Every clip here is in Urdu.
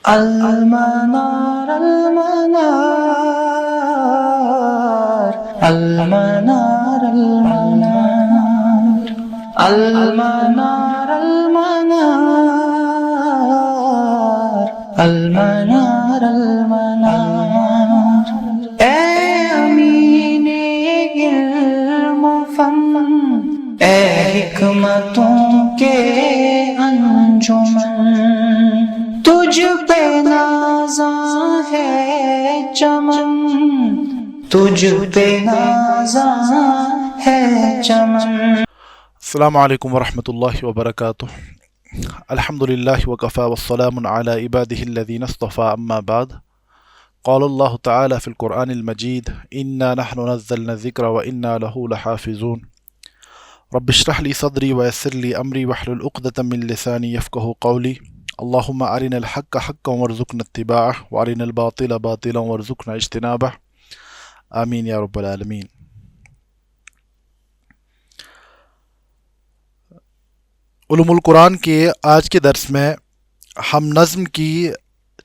المنار المنار المنار المنار المنار المنار المنار المنار اے امین علم و فن، اے حکمتوں کے انجمن، تجھ پہ نازاں ہے چمن، تجھ پہ نازاں ہے چمن۔ السلام علیکم ورحمۃ اللہ وبرکاتہ۔ الحمد للہ وکفی والسلام علی عبادہ الذین اصطفی، اما بعد، قال اللہ تعالی فی القرآن المجید انا نحن نزلنا الذکر وانا لہ لحافظون۔ رب اشرح لی صدری ویسر لی امری واحلل عقدۃ من لسانی یفقہوا قولی۔ اللہم ارنا الحق حقا وارزقنا اتباعہ وارنا الباطل باطلا وارزقنا اجتنابہ، آمین یا رب العالمین۔ علوم القرآن کے آج کے درس میں ہم نظم کی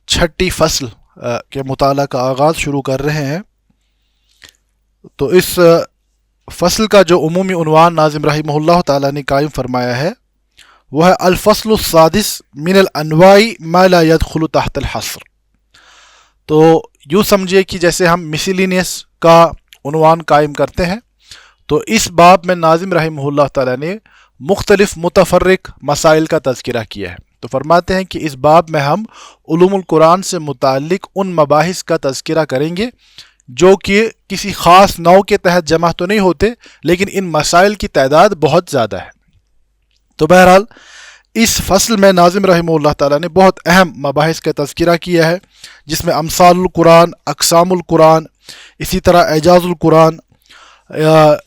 چھٹی فصل کے مطالعہ کا آغاز شروع کر رہے ہیں۔ تو اس فصل کا جو عمومی عنوان ناظم رحمہ اللہ تعالیٰ نے قائم فرمایا ہے وہ ہے الفصل السادس من الانواع ما لا يدخل تحت الحصر۔ تو یوں سمجھیے کہ جیسے ہم مسیلینیس کا عنوان قائم کرتے ہیں، تو اس باب میں ناظم رحمہ اللہ تعالیٰ نے مختلف متفرق مسائل کا تذکرہ کیا ہے۔ تو فرماتے ہیں کہ اس باب میں ہم علوم القرآن سے متعلق ان مباحث کا تذکرہ کریں گے جو کہ کسی خاص نوع کے تحت جمع تو نہیں ہوتے، لیکن ان مسائل کی تعداد بہت زیادہ ہے۔ تو بہرحال اس فصل میں ناظم رحمہ اللہ تعالیٰ نے بہت اہم مباحث کا تذکرہ کیا ہے، جس میں امثال القرآن، اقسام القرآن، اسی طرح اعجاز القرآن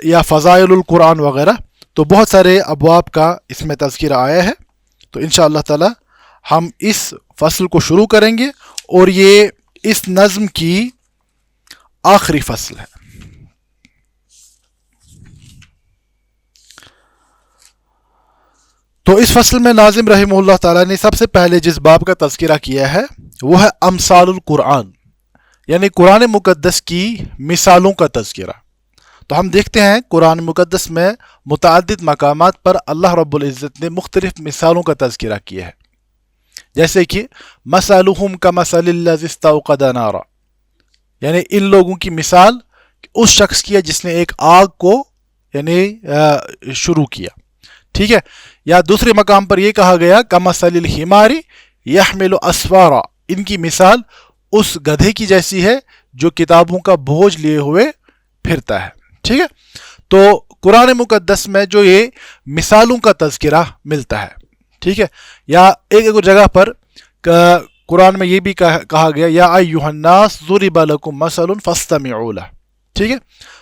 یا فضائل القرآن وغیرہ۔ تو بہت سارے ابواب کا اس میں تذکرہ آیا ہے۔ تو انشاءاللہ تعالی ہم اس فصل کو شروع کریں گے، اور یہ اس نظم کی آخری فصل ہے۔ تو اس فصل میں ناظم رحمہ اللہ تعالیٰ نے سب سے پہلے جس باب کا تذکرہ کیا ہے وہ ہے امثال القرآن، یعنی قرآن مقدس کی مثالوں کا تذکرہ۔ تو ہم دیکھتے ہیں قرآن مقدس میں متعدد مقامات پر اللہ رب العزت نے مختلف مثالوں کا تذکرہ کیا ہے، جیسے کہ مثلہم کمثل الذی استوقد نارا، یعنی ان لوگوں کی مثال اس شخص کی ہے جس نے ایک آگ کو شروع کیا، ٹھیک ہے۔ یا دوسرے مقام پر یہ کہا گیا کمثل الحمار یحمل اسفارا، ان کی مثال اس گدھے کی جیسی ہے جو کتابوں کا بوجھ لیے ہوئے پھرتا ہے، ٹھیک ہے۔ تو قرآن مقدس میں جو یہ مثالوں کا تذکرہ ملتا ہے، ٹھیک ہے۔ یا ایک جگہ پر قرآن میں یہ بھی کہا گیا یا ایھا الناس ضرب لکم مثل فاستمعوا لہ، ٹھیک ہے۔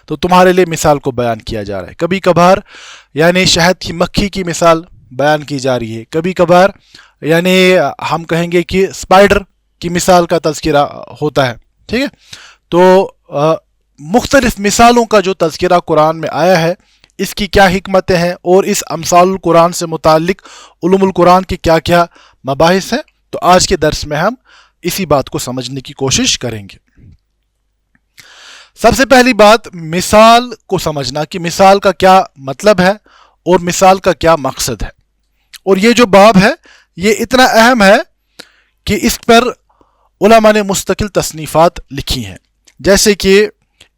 تو تمہارے لیے مثال کو بیان کیا جا رہا ہے۔ کبھی کبھار یعنی شہد کی مکھی کی مثال بیان کی جا رہی ہے، کبھی کبھار یعنی ہم کہیں گے کہ اسپائڈر کی مثال کا تذکرہ ہوتا ہے، ٹھیک ہے۔ تو مختلف مثالوں کا جو تذکرہ قرآن میں آیا ہے، اس کی کیا حکمتیں ہیں اور اس امثال القرآن سے متعلق علوم القرآن کی کیا کیا مباحث ہیں، تو آج کے درس میں ہم اسی بات کو سمجھنے کی کوشش کریں گے۔ سب سے پہلی بات مثال کو سمجھنا کہ مثال کا کیا مطلب ہے اور مثال کا کیا مقصد ہے۔ اور یہ جو باب ہے یہ اتنا اہم ہے کہ اس پر علماء نے مستقل تصنیفات لکھی ہیں، جیسے کہ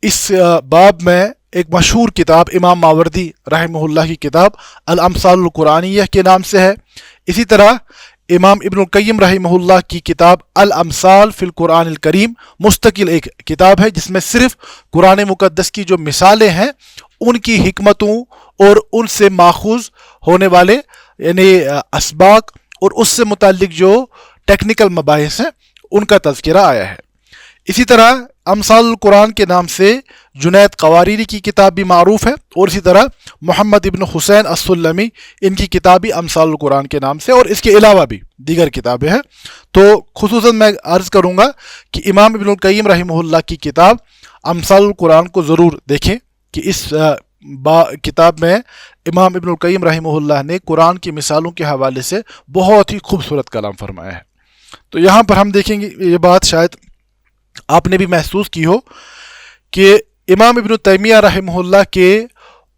اس باب میں ایک مشہور کتاب امام ماوردی رحمہ اللہ کی کتاب الامثال القرآنیہ کے نام سے ہے۔ اسی طرح امام ابن القیم رحمہ اللہ کی کتاب الامثال فی القرآن الکریم مستقل ایک کتاب ہے، جس میں صرف قرآن مقدس کی جو مثالیں ہیں ان کی حکمتوں اور ان سے ماخوذ ہونے والے یعنی اسباق اور اس سے متعلق جو ٹیکنیکل مباحث ہیں ان کا تذکرہ آیا ہے۔ اسی طرح امثال القرآن کے نام سے جنید قواریری کی کتاب بھی معروف ہے، اور اسی طرح محمد ابن حسین السلمی ان کی کتاب بھی امثال القرآن کے نام سے، اور اس کے علاوہ بھی دیگر کتابیں ہیں۔ تو خصوصاً میں عرض کروں گا کہ امام ابن القیم رحمہ اللہ کی کتاب امثال القرآن کو ضرور دیکھیں، کہ اس کتاب میں امام ابن القیم رحمہ اللہ نے قرآن کی مثالوں کے حوالے سے بہت ہی خوبصورت کلام فرمایا ہے۔ تو یہاں پر ہم دیکھیں گے یہ بات شاید آپ نے بھی محسوس کی ہو کہ امام ابن تیمیہ رحمہ اللہ کے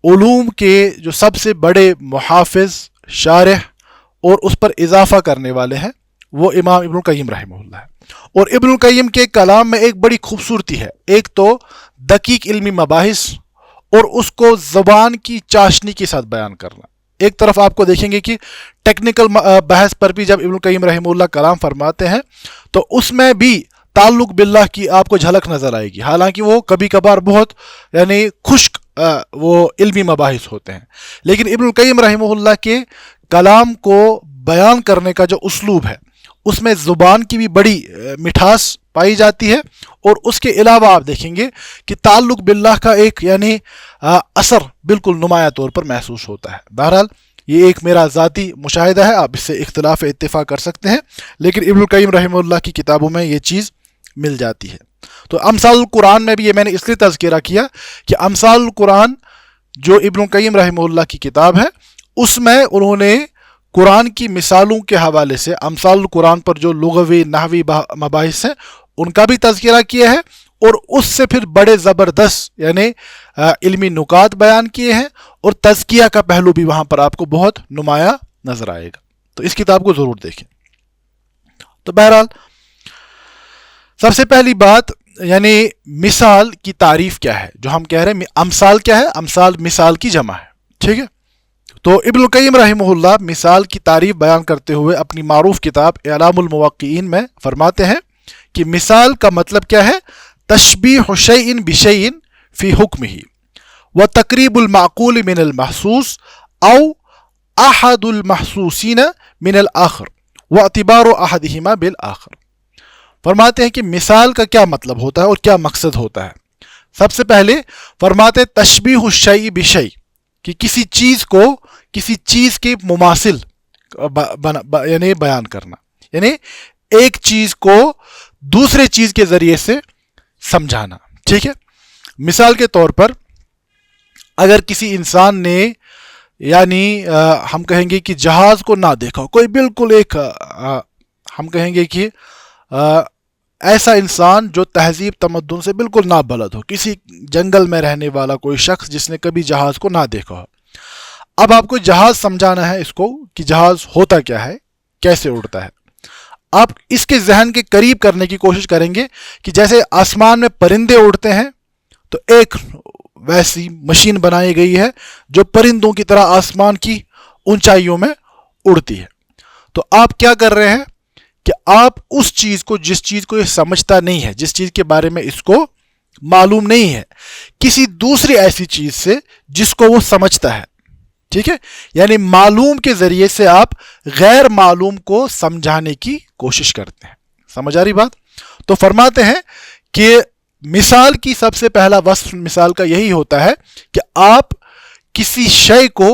علوم کے جو سب سے بڑے محافظ، شارح اور اس پر اضافہ کرنے والے ہیں وہ امام ابن القیم رحمہ اللہ ہے. اور ابن القیم کے کلام میں ایک بڑی خوبصورتی ہے، ایک تو دقیق علمی مباحث اور اس کو زبان کی چاشنی کے ساتھ بیان کرنا. ایک طرف آپ کو دیکھیں گے کہ ٹیکنیکل بحث پر بھی جب ابن القیم رحمہ اللہ کلام فرماتے ہیں تو اس میں بھی تعلق باللہ کی آپ کو جھلک نظر آئے گی، حالانکہ وہ کبھی کبھار بہت یعنی خشک وہ علمی مباحث ہوتے ہیں، لیکن ابن القیم رحمہ اللہ کے کلام کو بیان کرنے کا جو اسلوب ہے اس میں زبان کی بھی بڑی مٹھاس پائی جاتی ہے، اور اس کے علاوہ آپ دیکھیں گے کہ تعلق باللہ کا ایک یعنی اثر بالکل نمایاں طور پر محسوس ہوتا ہے. بہرحال یہ ایک میرا ذاتی مشاہدہ ہے، آپ اس سے اختلاف اتفاق کر سکتے ہیں، لیکن ابن القیم رحمہ اللہ کی کتابوں میں یہ چیز مل جاتی ہے. تو امثال القرآن میں بھی یہ میں نے اس لیے تذکرہ کیا کہ امثال القرآن جو ابن القیم رحمہ اللہ کی کتاب ہے اس میں انہوں نے قرآن کی مثالوں کے حوالے سے امثال القرآن پر جو لغوی نحوی مباحث ہیں ان کا بھی تذکرہ کیا ہے، اور اس سے پھر بڑے زبردست یعنی علمی نکات بیان کیے ہیں، اور تزکیہ کا پہلو بھی وہاں پر آپ کو بہت نمایاں نظر آئے گا. تو اس کتاب کو ضرور دیکھیں. تو بہرحال سب سے پہلی بات یعنی مثال کی تعریف کیا ہے، جو ہم کہہ رہے ہیں امثال کیا ہے، امثال مثال کی جمع ہے. ٹھیک ہے، تو ابن القیم رحمہ اللہ مثال کی تعریف بیان کرتے ہوئے اپنی معروف کتاب اعلام الموقعین میں فرماتے ہیں کہ مثال کا مطلب کیا ہے، تشبیہ شیء بشیء فی حکمہ و تقریب المعقول من المحسوس او احد المحسوسین من الآخر و اعتبار احدہما بالآخر. فرماتے ہیں کہ مثال کا کیا مطلب ہوتا ہے اور کیا مقصد ہوتا ہے. سب سے پہلے فرماتے ہیں تشبیہ الشیء بشیء، کہ کسی چیز کو کسی چیز کے مماثل یعنی بیان کرنا، یعنی ایک چیز کو دوسرے چیز کے ذریعے سے سمجھانا. ٹھیک ہے، مثال کے طور پر اگر کسی انسان نے یعنی ہم کہیں گے کہ جہاز کو نہ دیکھا ہو، کوئی بالکل ایک ہم کہیں گے کہ ایسا انسان جو تہذیب تمدن سے بالکل نابلد ہو، کسی جنگل میں رہنے والا کوئی شخص جس نے کبھی جہاز کو نہ دیکھا ہو. اب آپ کو جہاز سمجھانا ہے اس کو کہ جہاز ہوتا کیا ہے، کیسے اڑتا ہے. آپ اس کے ذہن کے قریب کرنے کی کوشش کریں گے کہ جیسے آسمان میں پرندے اڑتے ہیں تو ایک ویسی مشین بنائی گئی ہے جو پرندوں کی طرح آسمان کی اونچائیوں میں اڑتی ہے. تو آپ کیا کر رہے ہیں کہ آپ اس چیز کو، جس چیز کو یہ سمجھتا نہیں ہے، جس چیز کے بارے میں اس کو معلوم نہیں ہے، کسی دوسری ایسی چیز سے جس کو وہ سمجھتا ہے. ٹھیک ہے، یعنی معلوم کے ذریعے سے آپ غیر معلوم کو سمجھانے کی کوشش کرتے ہیں. سمجھ آ رہی بات؟ تو فرماتے ہیں کہ مثال کی سب سے پہلا وصف مثال کا یہی ہوتا ہے کہ آپ کسی شے کو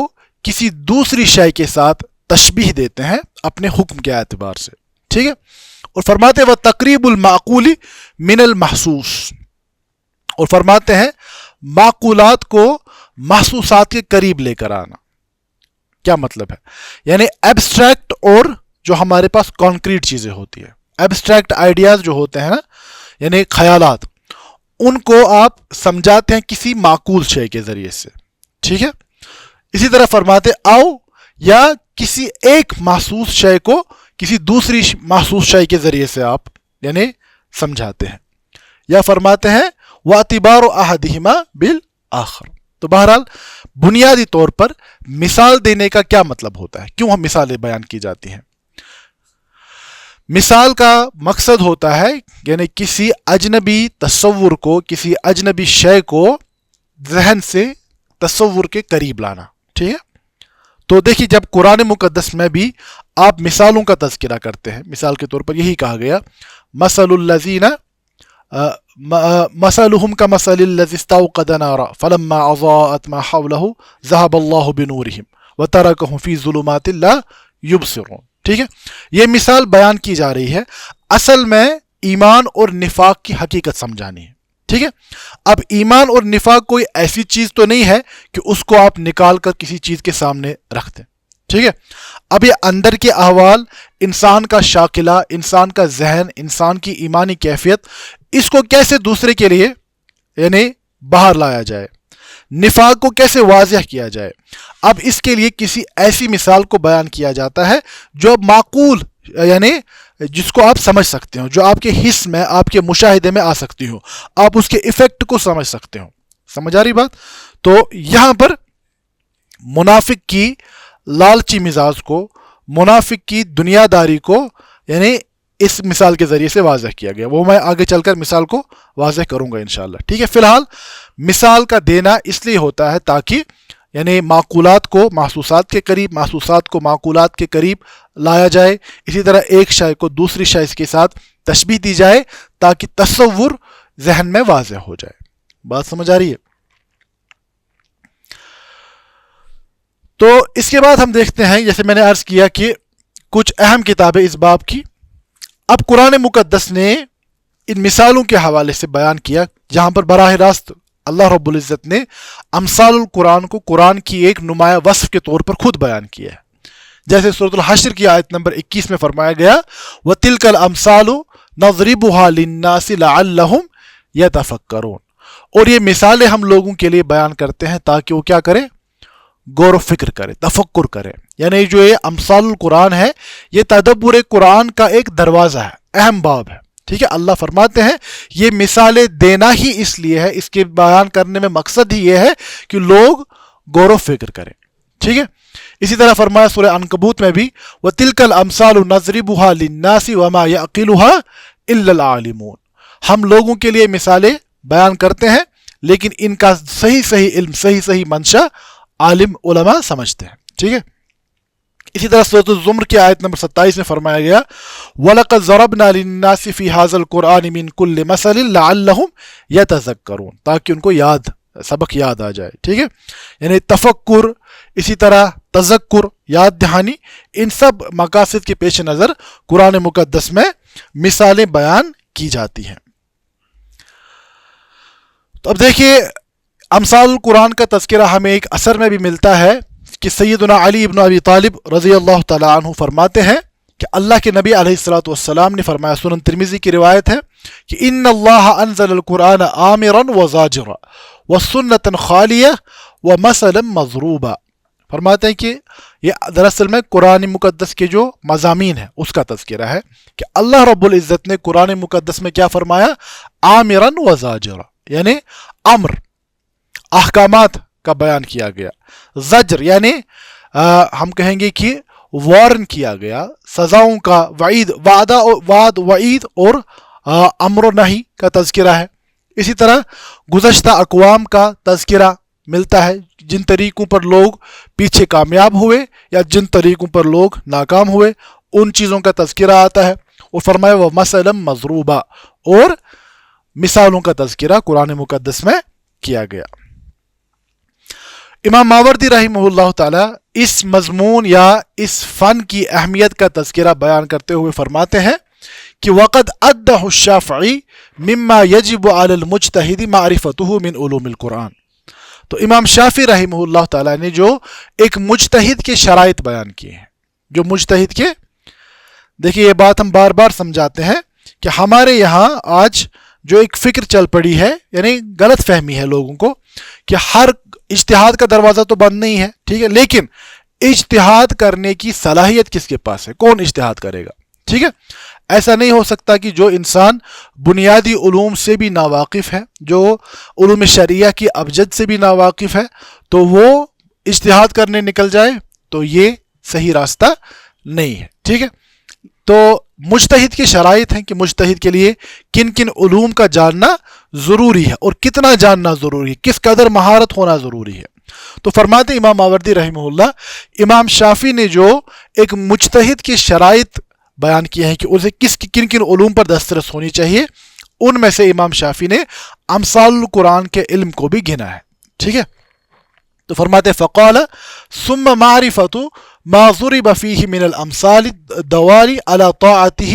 کسی دوسری شے کے ساتھ تشبیہ دیتے ہیں اپنے حکم کے اعتبار سے. ٹھیک ہے، اور فرماتے وہ تقریب المعقول من المحسوس، اور فرماتے ہیں معقولات کو محسوسات کے قریب لے کر آنا. کیا مطلب ہے؟ یعنی ایبسٹریکٹ اور جو ہمارے پاس کانکریٹ چیزیں ہوتی ہیں، ایبسٹریکٹ آئیڈیاز جو ہوتے ہیں نا، یعنی خیالات، ان کو آپ سمجھاتے ہیں کسی معقول شے کے ذریعے سے. ٹھیک ہے، اسی طرح فرماتے آؤ یا کسی ایک محسوس شے کو کسی دوسری محسوس شے کے ذریعے سے آپ یعنی سمجھاتے ہیں. یا فرماتے ہیں وَاعْتِبَارُ أَحَدِهِمَا بِالْآخَرِ. تو بہرحال بنیادی طور پر مثال دینے کا کیا مطلب ہوتا ہے، کیوں ہم مثالیں بیان کی جاتی ہیں؟ مثال کا مقصد ہوتا ہے یعنی کسی اجنبی تصور کو، کسی اجنبی شے کو ذہن سے تصور کے قریب لانا. ٹھیک ہے، تو دیکھیے جب قرآن مقدس میں بھی آپ مثالوں کا تذکرہ کرتے ہیں، مثال کے طور پر یہی کہا گیا مثل الذین مثلهم كمثل الذي استوقد نارا فلما اضاءت ما حوله ذهب الله بنورهم وتركهم في ظلمات لا يبصرون. ٹھیک ہے، یہ مثال بیان کی جا رہی ہے، اصل میں ایمان اور نفاق کی حقیقت سمجھانی ہے. ٹھیک ہے، اب ایمان اور نفاق کوئی ایسی چیز تو نہیں ہے کہ اس کو آپ نکال کر کسی چیز کے سامنے رکھ دیں. ٹھیک ہے. اب یہ اندر کے احوال، انسان کا شاکلہ، انسان کا ذہن، انسان کی ایمانی کیفیت، اس کو کیسے دوسرے کے لیے یعنی باہر لایا جائے، نفاق کو کیسے واضح کیا جائے. اب اس کے لیے کسی ایسی مثال کو بیان کیا جاتا ہے جو معقول یعنی جس کو آپ سمجھ سکتے ہو، جو آپ کے حس میں، آپ کے مشاہدے میں آ سکتی ہو، آپ اس کے ایفیکٹ کو سمجھ سکتے ہو. سمجھ آ رہی بات؟ تو یہاں پر منافق کی لالچی مزاج کو، منافق کی دنیا داری کو یعنی اس مثال کے ذریعے سے واضح کیا گیا. وہ میں آگے چل کر مثال کو واضح کروں گا انشاءاللہ. ٹھیک ہے، فی الحال مثال کا دینا اس لیے ہوتا ہے تاکہ یعنی معقولات کو محسوسات کے قریب، محسوسات کو معقولات کے قریب لایا جائے. اسی طرح ایک شے کو دوسری شے کے ساتھ تشبیہ دی جائے تاکہ تصور ذہن میں واضح ہو جائے. بات سمجھ آ رہی ہے؟ تو اس کے بعد ہم دیکھتے ہیں، جیسے میں نے عرض کیا کہ کچھ اہم کتابیں اس باب کی. اب قرآن مقدس نے ان مثالوں کے حوالے سے بیان کیا جہاں پر براہ راست اللہ رب العزت نے امثال القرآن کو قرآن کی ایک نمایاں وصف کے طور پر خود بیان کیا ہے. جیسے سورۃ الحشر کی آیت نمبر 21 میں فرمایا گیا وَتِلْكَ الْأَمْثَالُ نَضْرِبُهَا لِلنَّاسِ لَعَلَّهُمْ يَتَفَكَّرُونَ. اور یہ مثالیں ہم لوگوں کے لیے بیان کرتے ہیں تاکہ وہ کیا کریں؟ غور و فکر کرے، تفکر کرے. یعنی جو یہ امثال القرآن ہے یہ تدبر قرآن کا ایک دروازہ ہے، اہم باب ہے. ٹھیک ہے، اللہ فرماتے ہیں یہ مثالیں دینا ہی اس لیے ہے، اس کے بیان کرنے میں مقصد ہی یہ ہے کہ لوگ غور و فکر کریں. ٹھیک ہے. اسی طرح فرمایا سورہ عنکبوت میں بھی وَتِلْكَ الْأَمْثَالُ نَضْرِبُهَا لِلنَّاسِ وَمَا يَعْقِلُهَا إِلَّا الْعَالِمُونَ. ہم لوگوں کے لیے مثالیں بیان کرتے ہیں لیکن ان کا صحیح علم، صحیح منشا عالم علماء سمجھتے ہیں. ٹھیک ہے. اسی طرح سورۃ الزمر کی آیت نمبر 27 میں فرمایا گیا وَلَقَدْ ضَرَبْنَا لِلنَّاسِ فِي هَذَا الْقُرْآنِ مِنْ كُلِّ مَثَلٍ لَعَلَّهُمْ يَتَذَكَّرُونَ. تاکہ ان کو سبق یاد آ جائے. ٹھیک ہے، یعنی تفکر، اسی طرح تذکر، یاد دہانی، ان سب مقاصد کے پیش نظر قرآن مقدس میں مثالیں بیان کی جاتی ہیں. تو اب دیکھیے امثال القرآن کا تذکرہ ہمیں ایک اثر میں بھی ملتا ہے کہ سیدنا علی ابن ابی طالب رضی اللہ تعالیٰ عنہ فرماتے ہیں کہ اللہ کے نبی علیہ الصلوۃ والسلام نے فرمایا، سنن ترمذی کی روایت ہے کہ ان اللہ انزل القرآن آمرا وزاجرا وسنة خالیہ ومثلا مضروبا. فرماتے ہیں کہ یہ دراصل میں قرآن مقدس کے جو مضامین ہیں اس کا تذکرہ ہے کہ اللہ رب العزت نے قرآن مقدس میں کیا فرمایا؟ آمرا وزاجرا، یعنی امر احکامات کا بیان کیا گیا، زجر یعنی ہم کہیں گے کہ وارن کیا گیا، سزاؤں کا، وعد وعید اور امر و نہی کا تذکرہ ہے. اسی طرح گزشتہ اقوام کا تذکرہ ملتا ہے، جن طریقوں پر لوگ پیچھے کامیاب ہوئے یا جن طریقوں پر لوگ ناکام ہوئے ان چیزوں کا تذکرہ آتا ہے. وہ فرمایا وہ مثلا مضروبہ، اور مثالوں کا تذکرہ قرآن مقدس میں کیا گیا. امام ماوردی رحمہ اللہ تعالی اس مضمون یا اس فن کی اہمیت کا تذکرہ بیان کرتے ہوئے فرماتے ہیں کہ وقد ادہ الشافعی مما یجب علی المجتہد معرفتہ من علوم القرآن. تو امام شافعی رحمہ اللہ تعالی نے جو ایک مجتہد کے شرائط بیان کیے ہیں، جو مجتہد کے، دیکھیے یہ بات ہم بار بار سمجھاتے ہیں کہ ہمارے یہاں آج جو ایک فکر چل پڑی ہے، یعنی غلط فہمی ہے لوگوں کو کہ ہر اجتہاد کا دروازہ تو بند نہیں ہے. ٹھیک ہے، لیکن اجتہاد کرنے کی صلاحیت کس کے پاس ہے؟ کون اجتہاد کرے گا؟ ٹھیک ہے، ایسا نہیں ہو سکتا کہ جو انسان بنیادی علوم سے بھی ناواقف ہے، جو علوم شریعہ کی ابجد سے بھی ناواقف ہے، تو وہ اجتہاد کرنے نکل جائے، تو یہ صحیح راستہ نہیں ہے. ٹھیک ہے، تو مجتہد کی شرائط ہیں کہ مجتہد کے لیے کن کن علوم کا جاننا ضروری ہے اور کتنا جاننا ضروری ہے، کس قدر مہارت ہونا ضروری ہے. تو فرماتے امام ماوردی رحمہ اللہ، امام شافعی نے جو ایک مجتہد کی شرائط بیان کیا ہے کہ اسے کن کن علوم پر دسترس ہونی چاہیے، ان میں سے امام شافعی نے امثال القرآن کے علم کو بھی گنا ہے. ٹھیک ہے، تو فرماتے فقال ثم معرفت ما ضرب فيه من الامثال الدوال على طاعته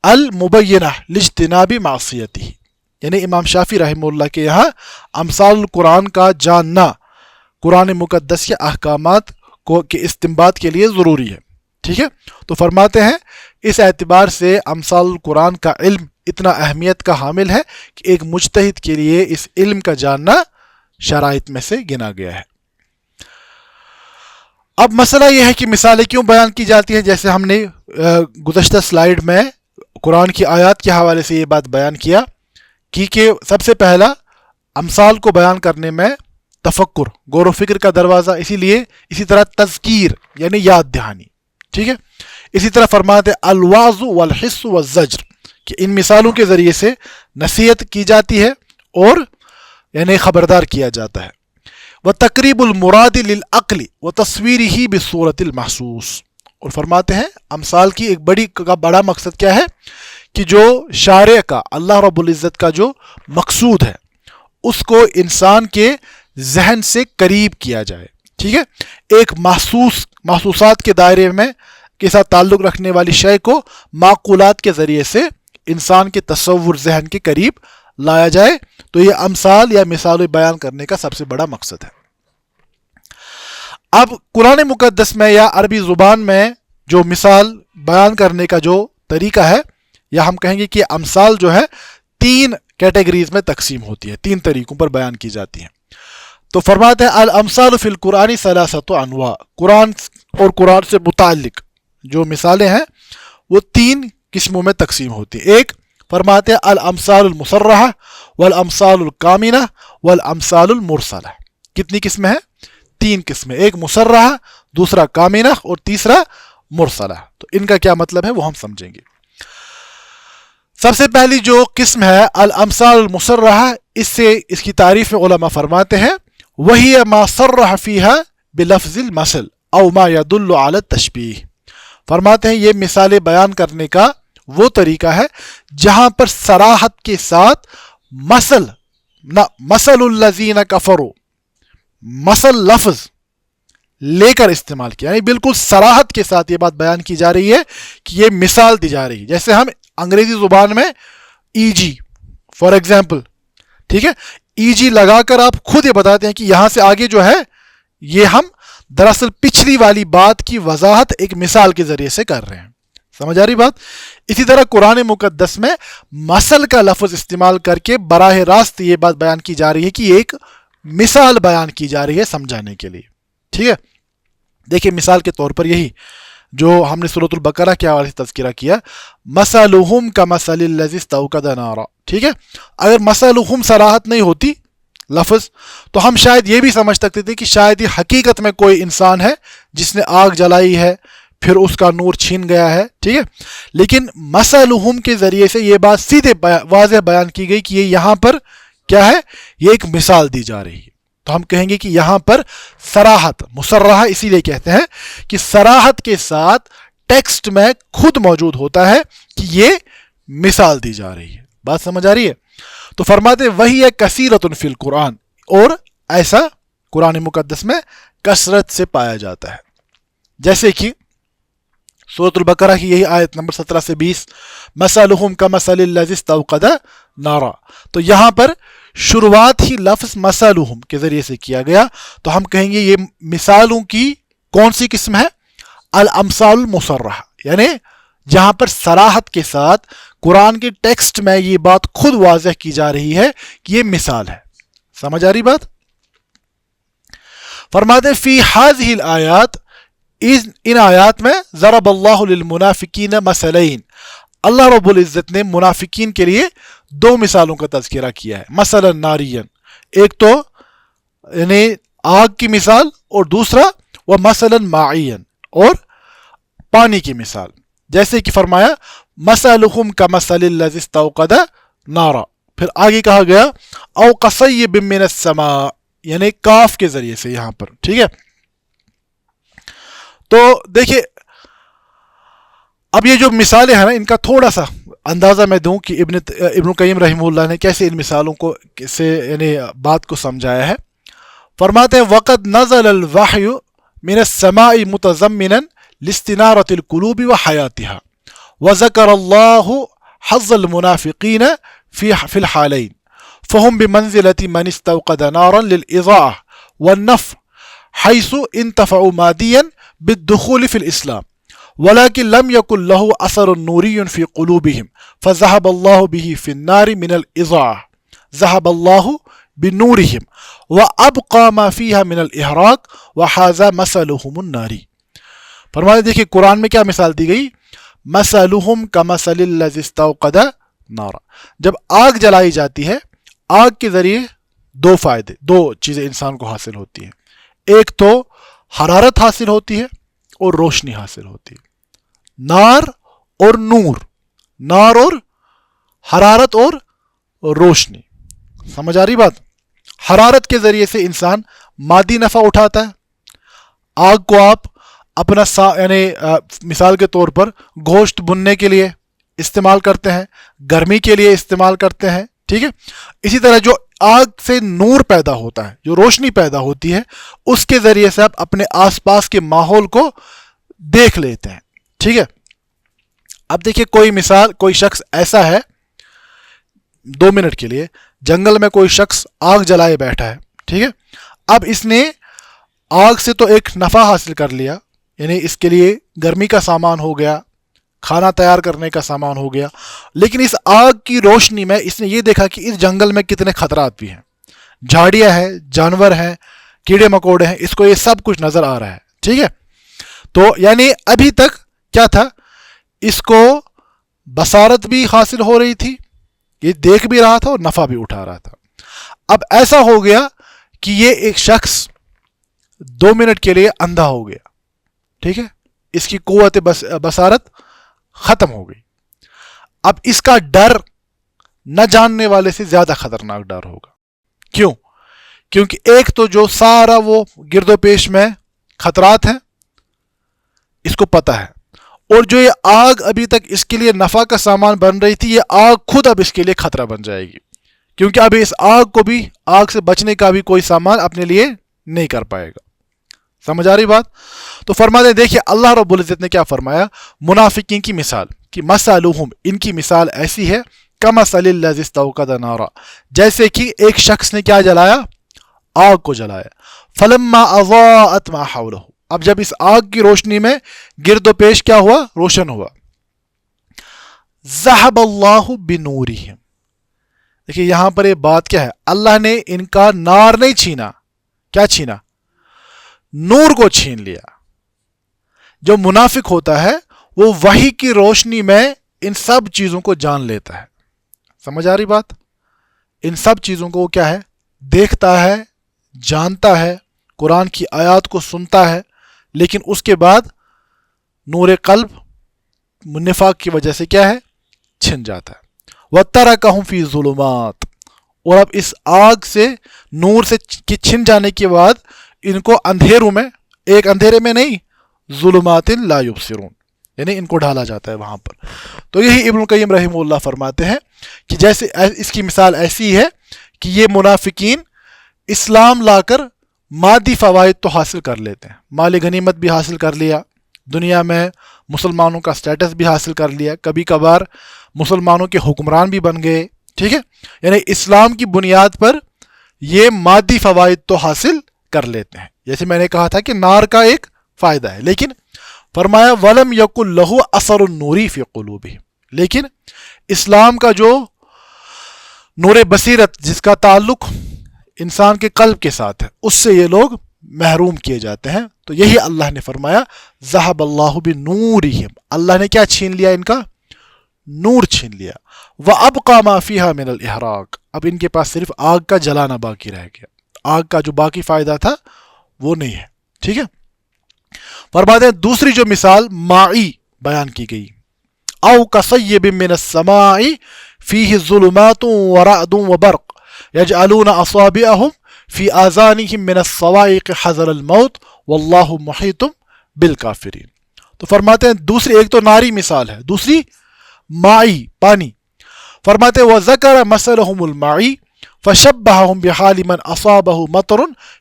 المبینہ لاجتناب معصیته. یعنی امام شافعی رحمہ اللہ کے یہاں امثال القرآن کا جاننا، قرآن مقدس کے احکامات کو کے استنباط کے لیے ضروری ہے. ٹھیک ہے. تو فرماتے ہیں اس اعتبار سے امثال القرآن کا علم اتنا اہمیت کا حامل ہے کہ ایک مجتہد کے لیے اس علم کا جاننا شرائط میں سے گنا گیا ہے. اب مسئلہ یہ ہے کہ مثالیں کیوں بیان کی جاتی ہیں. جیسے ہم نے گزشتہ سلائیڈ میں قرآن کی آیات کے حوالے سے یہ بات بیان کیا کہ سب سے پہلا امثال کو بیان کرنے میں تفکر، غور و فکر کا دروازہ، اسی طرح تذکیر یعنی یاد دہانی. ٹھیک ہے. اسی طرح فرماتے الواعظ والحث والزجر کہ ان مثالوں کے ذریعے سے نصیحت کی جاتی ہے اور یعنی خبردار کیا جاتا ہے. وتقریب المراد للعقل وتصویرہ بصورت المحسوس. اور فرماتے ہیں امثال کی ایک بڑا مقصد کیا ہے کہ جو شارع کا، اللہ رب العزت کا جو مقصود ہے اس کو انسان کے ذہن سے قریب کیا جائے. ٹھیک ہے. ایک محسوسات کے دائرے میں کے ساتھ تعلق رکھنے والی شے کو معقولات کے ذریعے سے انسان کے تصور ذہن کے قریب لایا جائے. تو یہ امثال یا مثال بیان کرنے کا سب سے بڑا مقصد ہے. اب قرآن مقدس میں یا عربی زبان میں جو مثال بیان کرنے کا جو طریقہ ہے، یا ہم کہیں گے کہ امثال جو ہے 3 کیٹیگریز میں تقسیم ہوتی ہے، 3 طریقوں پر بیان کی جاتی ہیں. تو فرماتے ہیں الامثال فی القرآن ثلاثۃ انواع. قرآن اور قرآن سے متعلق جو مثالیں ہیں وہ 3 قسموں میں تقسیم ہوتی ہیں. ایک فرماتے ہیں الامثال المصرحہ والامثال الکامنہ والامثال المرسلہ. کتنی قسمیں ہیں؟ 3 قسمیں. ایک مصرحہ، دوسرا کامنہ اور تیسرا مرسلہ. تو ان کا کیا مطلب ہے وہ ہم سمجھیں گے. سب سے پہلی جو قسم ہے الامثال المصرحہ، اس کی تعریف میں علماء فرماتے ہیں وہی ما صرح فیہا بلفظ المثل او ما يدل علی التشبیہ. فرماتے ہیں یہ مثالیں بیان کرنے کا وہ طریقہ ہے جہاں پر صراحت کے ساتھ مثل الذین کفروا، مثل لفظ لے کر استعمال کیا، یعنی بالکل صراحت کے ساتھ یہ بات بیان کی جا رہی ہے کہ یہ مثال دی جا رہی ہے. جیسے ہم انگریزی زبان میں ای جی فار ایگزامپل، ٹھیک ہے، ای جی لگا کر آپ خود یہ بتاتے ہیں کہ یہاں سے آگے جو ہے یہ ہم دراصل پچھلی والی بات کی وضاحت ایک مثال کے ذریعے سے کر رہے ہیں. سمجھ آ رہی بات؟ اسی طرح قرآن مقدس میں مثل کا لفظ استعمال کر کے براہ راست یہ بات بیان کی جا رہی ہے کہ یہ ایک مثال بیان کی جا رہی ہے سمجھانے کے لیے. ٹھیک ہے. دیکھیں مثال کے طور پر یہی جو ہم نے سورۃ البقرہ کے حوالے سے تذکرہ کیا، مثلہم کمثل الذی استوقد نارا. ٹھیک ہے. اگر مثلہم صراحت نہیں ہوتی لفظ تو ہم شاید یہ بھی سمجھ سکتے تھے کہ شاید یہ حقیقت میں کوئی انسان ہے جس نے آگ جلائی ہے پھر اس کا نور چھین گیا ہے. ٹھیک ہے. لیکن مثلہم کے ذریعے سے یہ بات سیدھے واضح بیان کی گئی کہ یہ یہاں پر کیا ہے، یہ ایک مثال دی جا رہی ہے. تو ہم کہیں گے کہ یہاں پر صراحت، مصرحہ اسی لیے کہتے ہیں کہ صراحت کے ساتھ ٹیکسٹ میں خود موجود ہوتا ہے کہ یہ مثال دی جا رہی ہے. بات سمجھ آ رہی ہے؟ تو فرماتے وہی ہے کثیرۃ فی القرآن، اور ایسا قرآن مقدس میں کثرت سے پایا جاتا ہے. جیسے کہ سورۃ البقرہ کی یہی آیت نمبر 17 سے 20، مثلہم کمثل الذی استوقد نارا. تو یہاں پر شروعات ہی لفظ مثلہم کے ذریعے سے کیا گیا. تو ہم کہیں گے یہ مثالوں کی کون سی قسم ہے؟ الامثال المصرحہ، یعنی جہاں پر صراحت کے ساتھ قرآن کے ٹیکسٹ میں یہ بات خود واضح کی جا رہی ہے کہ یہ مثال ہے. سمجھ آ رہی بات؟ فرماتے فی ہذہ الآیات، ان آیات میں ضرب اللہ للمنافقین مثلین، اللہ رب العزت نے منافقین کے لیے 2 مثالوں کا تذکرہ کیا ہے. مثلا نارین، ایک تو یعنی آگ کی مثال، اور دوسرا وہ مثلا ماعین، اور پانی کی مثال. جیسے کہ فرمایا مثلہم کمثل الذی استوقد نارا، پھر آگے کہا گیا او کصیب من السماء، یعنی کاف کے ذریعے سے یہاں پر. ٹھیک ہے. تو دیکھیں اب یہ جو مثالیں ہیں نا، ان کا تھوڑا سا اندازہ میں دوں کہ ابن قیم رحمہ اللہ نے کیسے ان مثالوں کو سے یعنی بات کو سمجھایا ہے. فرماتے ہیں وقد نزل الوحی من السماء متضمنا لاستنارة القلوب وحیاتها وذکر اللہ حظ المنافقین فی الحالین فهم بمنزلة من استوقد نارا للإضاءة والنفع حيث انتفعوا ماديا بالدخول في الإسلام ولكن لم يكن له أثر نوري في قلوبهم فذهب الله به في النار من الإضاعة ذهب الله بنورهم وأبقى ما فيها من الإحراق وهذا مثلهم النار. فرماتے دیکھیے قرآن میں کیا مثال دی گئی، مثلهم كمثل الذي استوقد نارا. جب آگ جلائی جاتی ہے، آگ کے ذریعے دو فائدے، دو چیزیں انسان کو حاصل ہوتی ہیں. ایک تو حرارت حاصل ہوتی ہے اور روشنی حاصل ہوتی ہے. نار اور نور، نار اور حرارت اور روشنی. سمجھ آ رہی بات؟ حرارت کے ذریعے سے انسان مادی نفع اٹھاتا ہے. آگ کو آپ اپنا یعنی مثال کے طور پر گوشت بننے کے لیے استعمال کرتے ہیں، گرمی کے لیے استعمال کرتے ہیں، ٹھیک ہے. اسی طرح جو آگ سے نور پیدا ہوتا ہے، جو روشنی پیدا ہوتی ہے، اس کے ذریعے سے آپ اپنے آس پاس کے ماحول کو دیکھ لیتے ہیں، ٹھیک ہے. اب دیکھیے کوئی مثال، کوئی شخص ایسا ہے 2 منٹ کے لیے جنگل میں کوئی شخص آگ جلائے بیٹھا ہے، ٹھیک ہے. اب اس نے آگ سے تو ایک نفع حاصل کر لیا، یعنی اس کے لیے گرمی کا سامان ہو گیا، کھانا تیار کرنے کا سامان ہو گیا، لیکن اس آگ کی روشنی میں اس نے یہ دیکھا کہ اس جنگل میں کتنے خطرات بھی ہیں، جھاڑیاں ہیں، جانور ہیں، کیڑے مکوڑے ہیں، اس کو یہ سب کچھ نظر آ رہا ہے، ٹھیک ہے. تو یعنی ابھی تک کیا تھا، اس کو بصارت بھی حاصل ہو رہی تھی، یہ دیکھ بھی رہا تھا اور نفع بھی اٹھا رہا تھا. اب ایسا ہو گیا کہ یہ ایک شخص 2 منٹ کے لیے اندھا ہو گیا، ٹھیک ہے، اس کی قوت بصارت ختم ہو گئی. اب اس کا ڈر نہ جاننے والے سے زیادہ خطرناک ڈر ہوگا. کیوں؟ کیونکہ ایک تو جو سارا وہ گرد و پیش میں خطرات ہیں اس کو پتہ ہے، اور جو یہ آگ ابھی تک اس کے لیے نفع کا سامان بن رہی تھی، یہ آگ خود اب اس کے لیے خطرہ بن جائے گی، کیونکہ اب اس آگ کو بھی، آگ سے بچنے کا بھی کوئی سامان اپنے لیے نہیں کر پائے گا. سمجھ آ رہی بات؟ تو فرماتے ہیں دیکھیے اللہ رب العزت نے کیا فرمایا منافقین کی مثال، کہ مثلہم، ان کی مثال ایسی ہے کمثل الذی استوقد نارا، جیسے کہ ایک شخص نے کیا جلایا، آگ کو جلایا. فلما اضاءت ما حولہ، اب جب اس آگ کی روشنی میں گرد و پیش کیا ہوا، روشن ہوا. ذہب اللہ بنورہم، دیکھیے یہاں پر یہ بات کیا ہے، اللہ نے ان کا نار نہیں چھینا، کیا چھینا، نور کو چھین لیا. جو منافق ہوتا ہے وہ وحی کی روشنی میں ان سب چیزوں کو جان لیتا ہے. سمجھ آ رہی بات؟ ان سب چیزوں کو وہ کیا ہے، دیکھتا ہے، جانتا ہے، قرآن کی آیات کو سنتا ہے، لیکن اس کے بعد نور قلب نفاق کی وجہ سے کیا ہے، چھن جاتا ہے. وَتَرَكَهُمْ فِي ظُلُمَاتٍ، اور اب اس آگ سے، نور سے چھن جانے کے بعد ان کو اندھیروں میں، ایک اندھیرے میں نہیں، ظلمات لا یبصرون، یعنی ان کو ڈالا جاتا ہے وہاں پر. تو یہی ابن القیم رحمہ اللہ فرماتے ہیں کہ جیسے اس کی مثال ایسی ہے کہ یہ منافقین اسلام لا کر مادی فوائد تو حاصل کر لیتے ہیں، مال غنیمت بھی حاصل کر لیا، دنیا میں مسلمانوں کا سٹیٹس بھی حاصل کر لیا، کبھی کبھار مسلمانوں کے حکمران بھی بن گئے، ٹھیک ہے. یعنی اسلام کی بنیاد پر یہ مادی فوائد تو حاصل کر لیتے ہیں، جیسے میں نے کہا تھا کہ نار کا ایک فائدہ ہے. لیکن فرمایا وَلَمْ يَكُنْ لَهُ أَثَرٌ نُورِ فِي قُلُوبِهِمْ، لیکن اسلام کا جو نور بصیرت جس کا تعلق انسان کے قلب کے ساتھ ہے، اس سے یہ لوگ محروم کیے جاتے ہیں. تو یہی اللہ نے فرمایا ذہب اللہ بنورہم، اللہ نے کیا چھین لیا، ان کا نور چھین لیا. وَأَبْقَى مَا فِيهَا مِنَ الْإِحْرَاقِ، اب ان کے پاس صرف آگ کا جلانا باقی رہ گیا، آگ کا جو باقی فائدہ تھا وہ نہیں ہے، ٹھیک ہے. فرماتے ہیں دوسری جو مثال مائی بیان کی گئی، او کصیب من السماء فیہ ظلمات ورعد وبرق یجعلون اصابعهم فی آذانهم من الصواعق حذر الموت واللہ محیط بالکافرین. تو فرماتے ہیں دوسری، ایک تو ناری مثال ہے، دوسری مائی پانی. فرماتے ہیں وذکر مثلهم المائی فشبہهم بحال من اصابہ مطر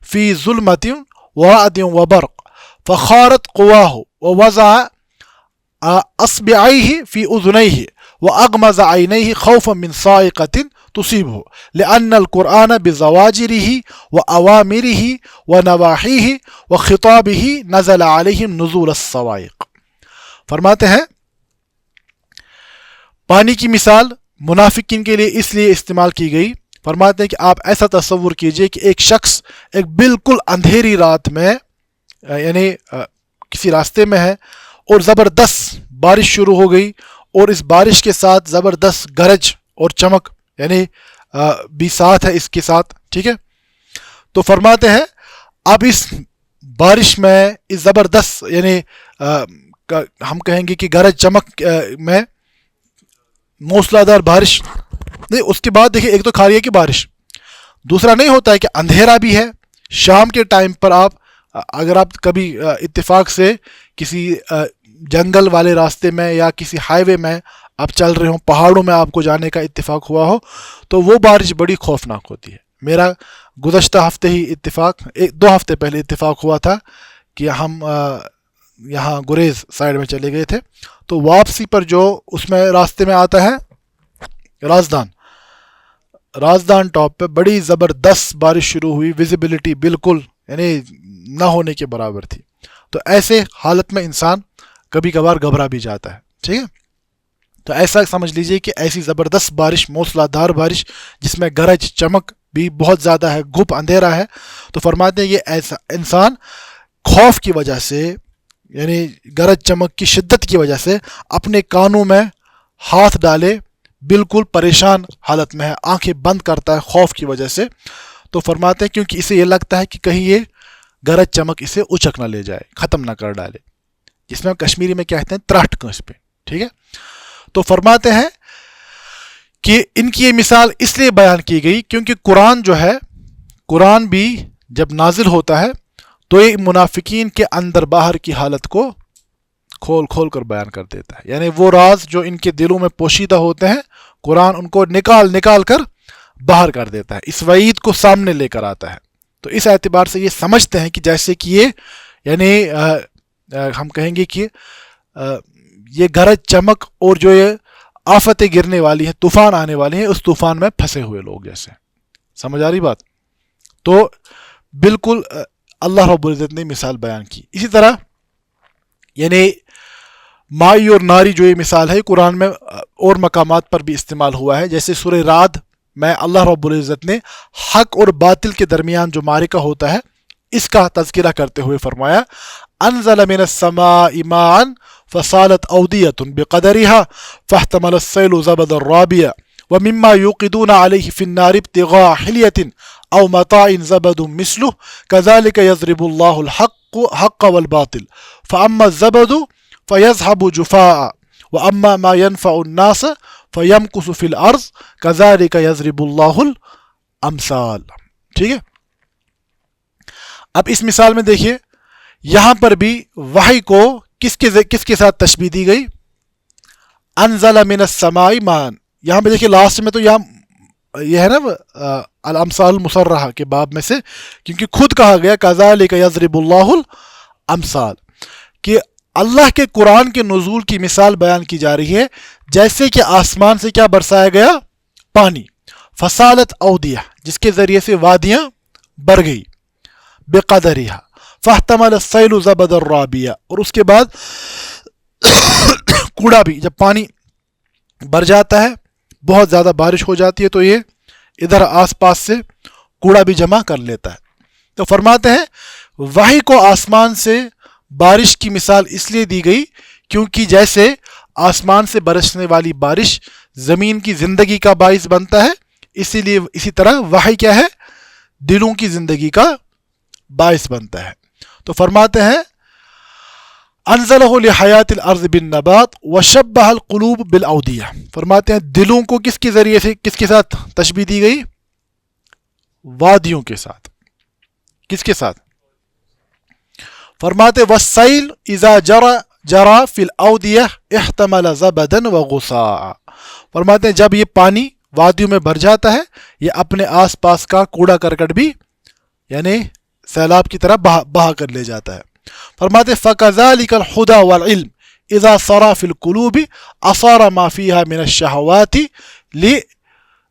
فی ظلمت ورعد وبرق فخارت قواہ ووضع اصبعیہ فی اذنیہ واغمض عینیہ خوفا من صاعقۃ تصيبه لأن القرآن بزواجره وأوامره ونواهيه وخطابه نزل عليهم نزول الصواعق. فرماتے ہیں پانی کی مثال منافقین کے لیے اس لیے استعمال کی گئی. فرماتے ہیں کہ آپ ایسا تصور کیجئے کہ ایک شخص ایک بالکل اندھیری رات میں یعنی کسی راستے میں ہے اور زبردست بارش شروع ہو گئی اور اس بارش کے ساتھ زبردست گرج اور چمک یعنی بھی ساتھ ہے اس کے ساتھ. ٹھیک ہے, تو فرماتے ہیں اب اس بارش میں اس زبردست یعنی ہم کہیں گے کہ گرج چمک میں موسلا دار بارش نہیں, اس کے بعد دیکھیں ایک تو کھاریے کی بارش, دوسرا نہیں ہوتا ہے کہ اندھیرا بھی ہے. شام کے ٹائم پر آپ اگر آپ کبھی اتفاق سے کسی جنگل والے راستے میں یا کسی ہائی وے میں آپ چل رہے ہوں, پہاڑوں میں آپ کو جانے کا اتفاق ہوا ہو, تو وہ بارش بڑی خوفناک ہوتی ہے. میرا گزشتہ ہفتے ہی اتفاق 2 ہفتے پہلے اتفاق ہوا تھا کہ ہم یہاں گریز سائڈ میں چلے گئے تھے, تو واپسی پر جو اس میں راستے میں آتا ہے رازدان ٹاپ پہ بڑی زبردست بارش شروع ہوئی, ویزیبلٹی بالکل یعنی نہ ہونے کے برابر تھی. تو ایسے حالت میں انسان کبھی کبھار گھبرا بھی جاتا ہے. ٹھیک ہے, تو ایسا سمجھ لیجئے کہ ایسی زبردست بارش, موسلا دار بارش جس میں گرج چمک بھی بہت زیادہ ہے, گھپ اندھیرا ہے, تو فرماتے ہیں یہ ایسا انسان خوف کی وجہ سے یعنی گرج چمک کی شدت کی وجہ سے اپنے کانوں میں ہاتھ ڈالے, بالکل پریشان حالت میں ہے, آنکھیں بند کرتا ہے خوف کی وجہ سے. تو فرماتے ہیں کیونکہ اسے یہ لگتا ہے کہ کہیں یہ گرج چمک اسے اچک نہ لے جائے, ختم نہ کر ڈالے, جس میں کشمیری میں کہتے ہیں ترٹ کنس پہ. ٹھیک ہے, تو فرماتے ہیں کہ ان کی یہ مثال اس لیے بیان کی گئی کیونکہ قرآن جو ہے, قرآن بھی جب نازل ہوتا ہے تو یہ منافقین کے اندر باہر کی حالت کو کھول کھول کر بیان کر دیتا ہے. یعنی وہ راز جو ان کے دلوں میں پوشیدہ ہوتے ہیں قرآن ان کو نکال کر باہر کر دیتا ہے, اس وعید کو سامنے لے کر آتا ہے. تو اس اعتبار سے یہ سمجھتے ہیں کہ جیسے کہ یہ یعنی ہم کہیں گے کہ یہ گرج چمک اور جو یہ آفتیں گرنے والی ہیں, طوفان آنے والے ہیں, اس طوفان میں پھنسے ہوئے لوگ جیسے. سمجھ آ رہی بات؟ تو بالکل اللہ رب العزت نے مثال بیان کی. اسی طرح یعنی مائی اور ناری جو یہ مثال ہے قرآن میں اور مقامات پر بھی استعمال ہوا ہے. جیسے سورہ رعد میں اللہ رب العزت نے حق اور باطل کے درمیان جو معرکہ ہوتا ہے اس کا تذکرہ کرتے ہوئے فرمایا انزل من السماء ماء فصالت اودیۃ بقدرها فاحتمل السیل زبدا رابیا ومما يوقدون عليه في النار ابتغاء حلیة او متاع زبد مثله كذلك يضرب الله الحق والباطل فاما الزبد فيذهب جفاء واما ما ينفع الناس فيمكث في الارض كذلك يضرب الله الامثال. ٹھیک ہے, اب اس مثال میں دیکھیے یہاں پر بھی وحی کو کس کے ساتھ تشبیہ دی گئی؟ انزل من السماء ماء. یہاں پہ دیکھیے لاسٹ میں تو یہاں یہ ہے نا الامثال المصرحہ کے باب میں سے, کیونکہ خود کہا گیا کذالک یضرب اللہ الامثال کہ اللہ کے قرآن کے نزول کی مثال بیان کی جا رہی ہے جیسے کہ آسمان سے کیا برسایا گیا؟ پانی. فصالت اودیہ جس کے ذریعے سے وادیاں بڑھ گئی, بقدرہا فاحتمل السیل زبد الرابیہ, اور اس کے بعد کوڑا بھی, جب پانی بھر جاتا ہے بہت زیادہ بارش ہو جاتی ہے تو یہ ادھر آس پاس سے کوڑا بھی جمع کر لیتا ہے. تو فرماتے ہیں وحی کو آسمان سے بارش کی مثال اس لیے دی گئی کیونکہ جیسے آسمان سے برسنے والی بارش زمین کی زندگی کا باعث بنتا ہے, اسی طرح وحی کیا ہے؟ دلوں کی زندگی کا باعث بنتا ہے. تو فرماتے ہیں انزلہ لحیات الارض بالنبات وشبہ القلوب بالاودیہ. فرماتے ہیں دلوں کو کس کے ذریعے سے کس کے ساتھ تشبیہ دی گئی؟ وادیوں کے ساتھ. کس کے ساتھ؟ فرماتے والسیل اذا جرى فی الاودیہ احتمل زبدا وغثاء. فرماتے ہیں جب یہ پانی وادیوں میں بھر جاتا ہے یہ اپنے آس پاس کا کوڑا کرکٹ بھی یعنی سیلاب کی طرح بہا کر لے جاتا ہے. فرماتے فَكَذَلِكَ الْحُدَى وَالْعِلْمِ إِذَا صَرَى فِي الْقُلُوبِ أَصَارَ مَا فِيهَا مِنَ الشَّهَوَاتِ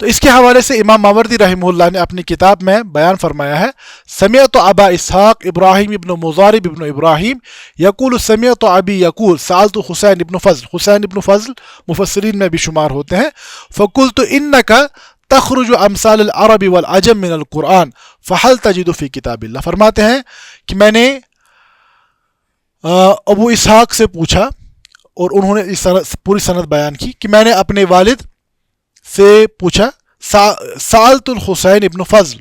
تو اس کے حوالے سے امام ماوردی رحمہ اللہ نے اپنی کتاب میں بیان فرمایا ہے، سمعت ابا اسحاق ابراہیم ابن مضارب ابن ابراہیم یقول سمعت ابی یقول سألت حسین ابن فضل، حسین ابن فضل مفسرین میں بھی شمار ہوتے ہیں، فقلت انک تخرج امثال العرب والعجم من القرآن فهل تجد فی کتاب اللہ، فرماتے ہیں کہ میں نے ابو اسحاق سے پوچھا اور انہوں نے اس پوری سند بیان کی کہ میں نے اپنے والد سے پوچھا، سألت الحسین ابن فضل،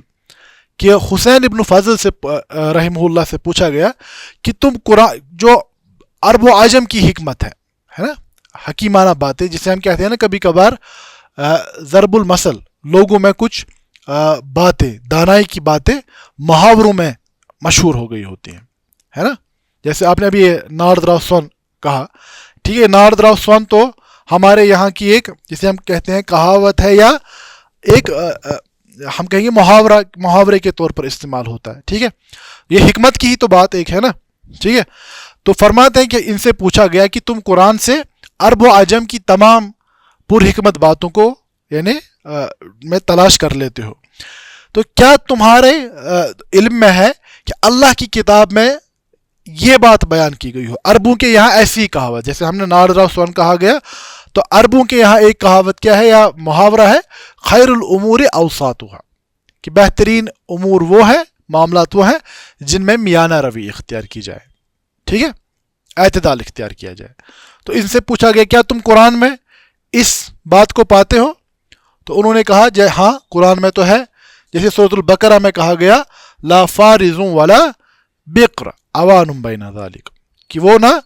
کہ حسین ابن فضل سے رحمہ اللہ سے پوچھا گیا کہ تم قرآن جو عرب و عجم کی حکمت ہے نا، حکیمانہ باتیں جسے ہم کہتے ہیں نا کبھی کبھار ضرب المثل، لوگوں میں کچھ باتیں دانائی کی باتیں محاوروں میں مشہور ہو گئی ہوتی ہیں، ہے نا، جیسے آپ نے ابھی نارد راو سون کہا، ٹھیک ہے، نارد راو سون تو ہمارے یہاں کی ایک جسے ہم کہتے ہیں کہاوت ہے یا ایک ہم کہیں گے محاورے کے طور پر استعمال ہوتا ہے، ٹھیک ہے، یہ حکمت کی ہی تو بات ایک ہے نا، ٹھیک ہے، تو فرماتے ہیں کہ ان سے پوچھا گیا کہ تم قرآن سے عرب و عجم کی تمام پر حکمت باتوں کو یعنی میں تلاش کر لیتے ہو، تو کیا تمہارے علم میں ہے کہ اللہ کی کتاب میں یہ بات بیان کی گئی ہو؟ عربوں کے یہاں ایسی کہاوت، جیسے ہم نے نارد راو سون کہا گیا، تو عربوں کے یہاں ایک کہاوت کیا ہے یا محاورہ ہے، خیر الامور اوساطها، کہ بہترین امور وہ ہیں، معاملات وہ ہیں جن میں میانہ روی اختیار کی جائے، ٹھیک ہے، اعتدال اختیار کیا جائے۔ تو ان سے پوچھا گیا کیا تم قرآن میں اس بات کو پاتے ہو؟ تو انہوں نے کہا ہاں قرآن میں تو ہے، جیسے سورۃ البقرہ میں کہا گیا لا فارض ولا بقر اوان بین ذالک، کہ وہ نہ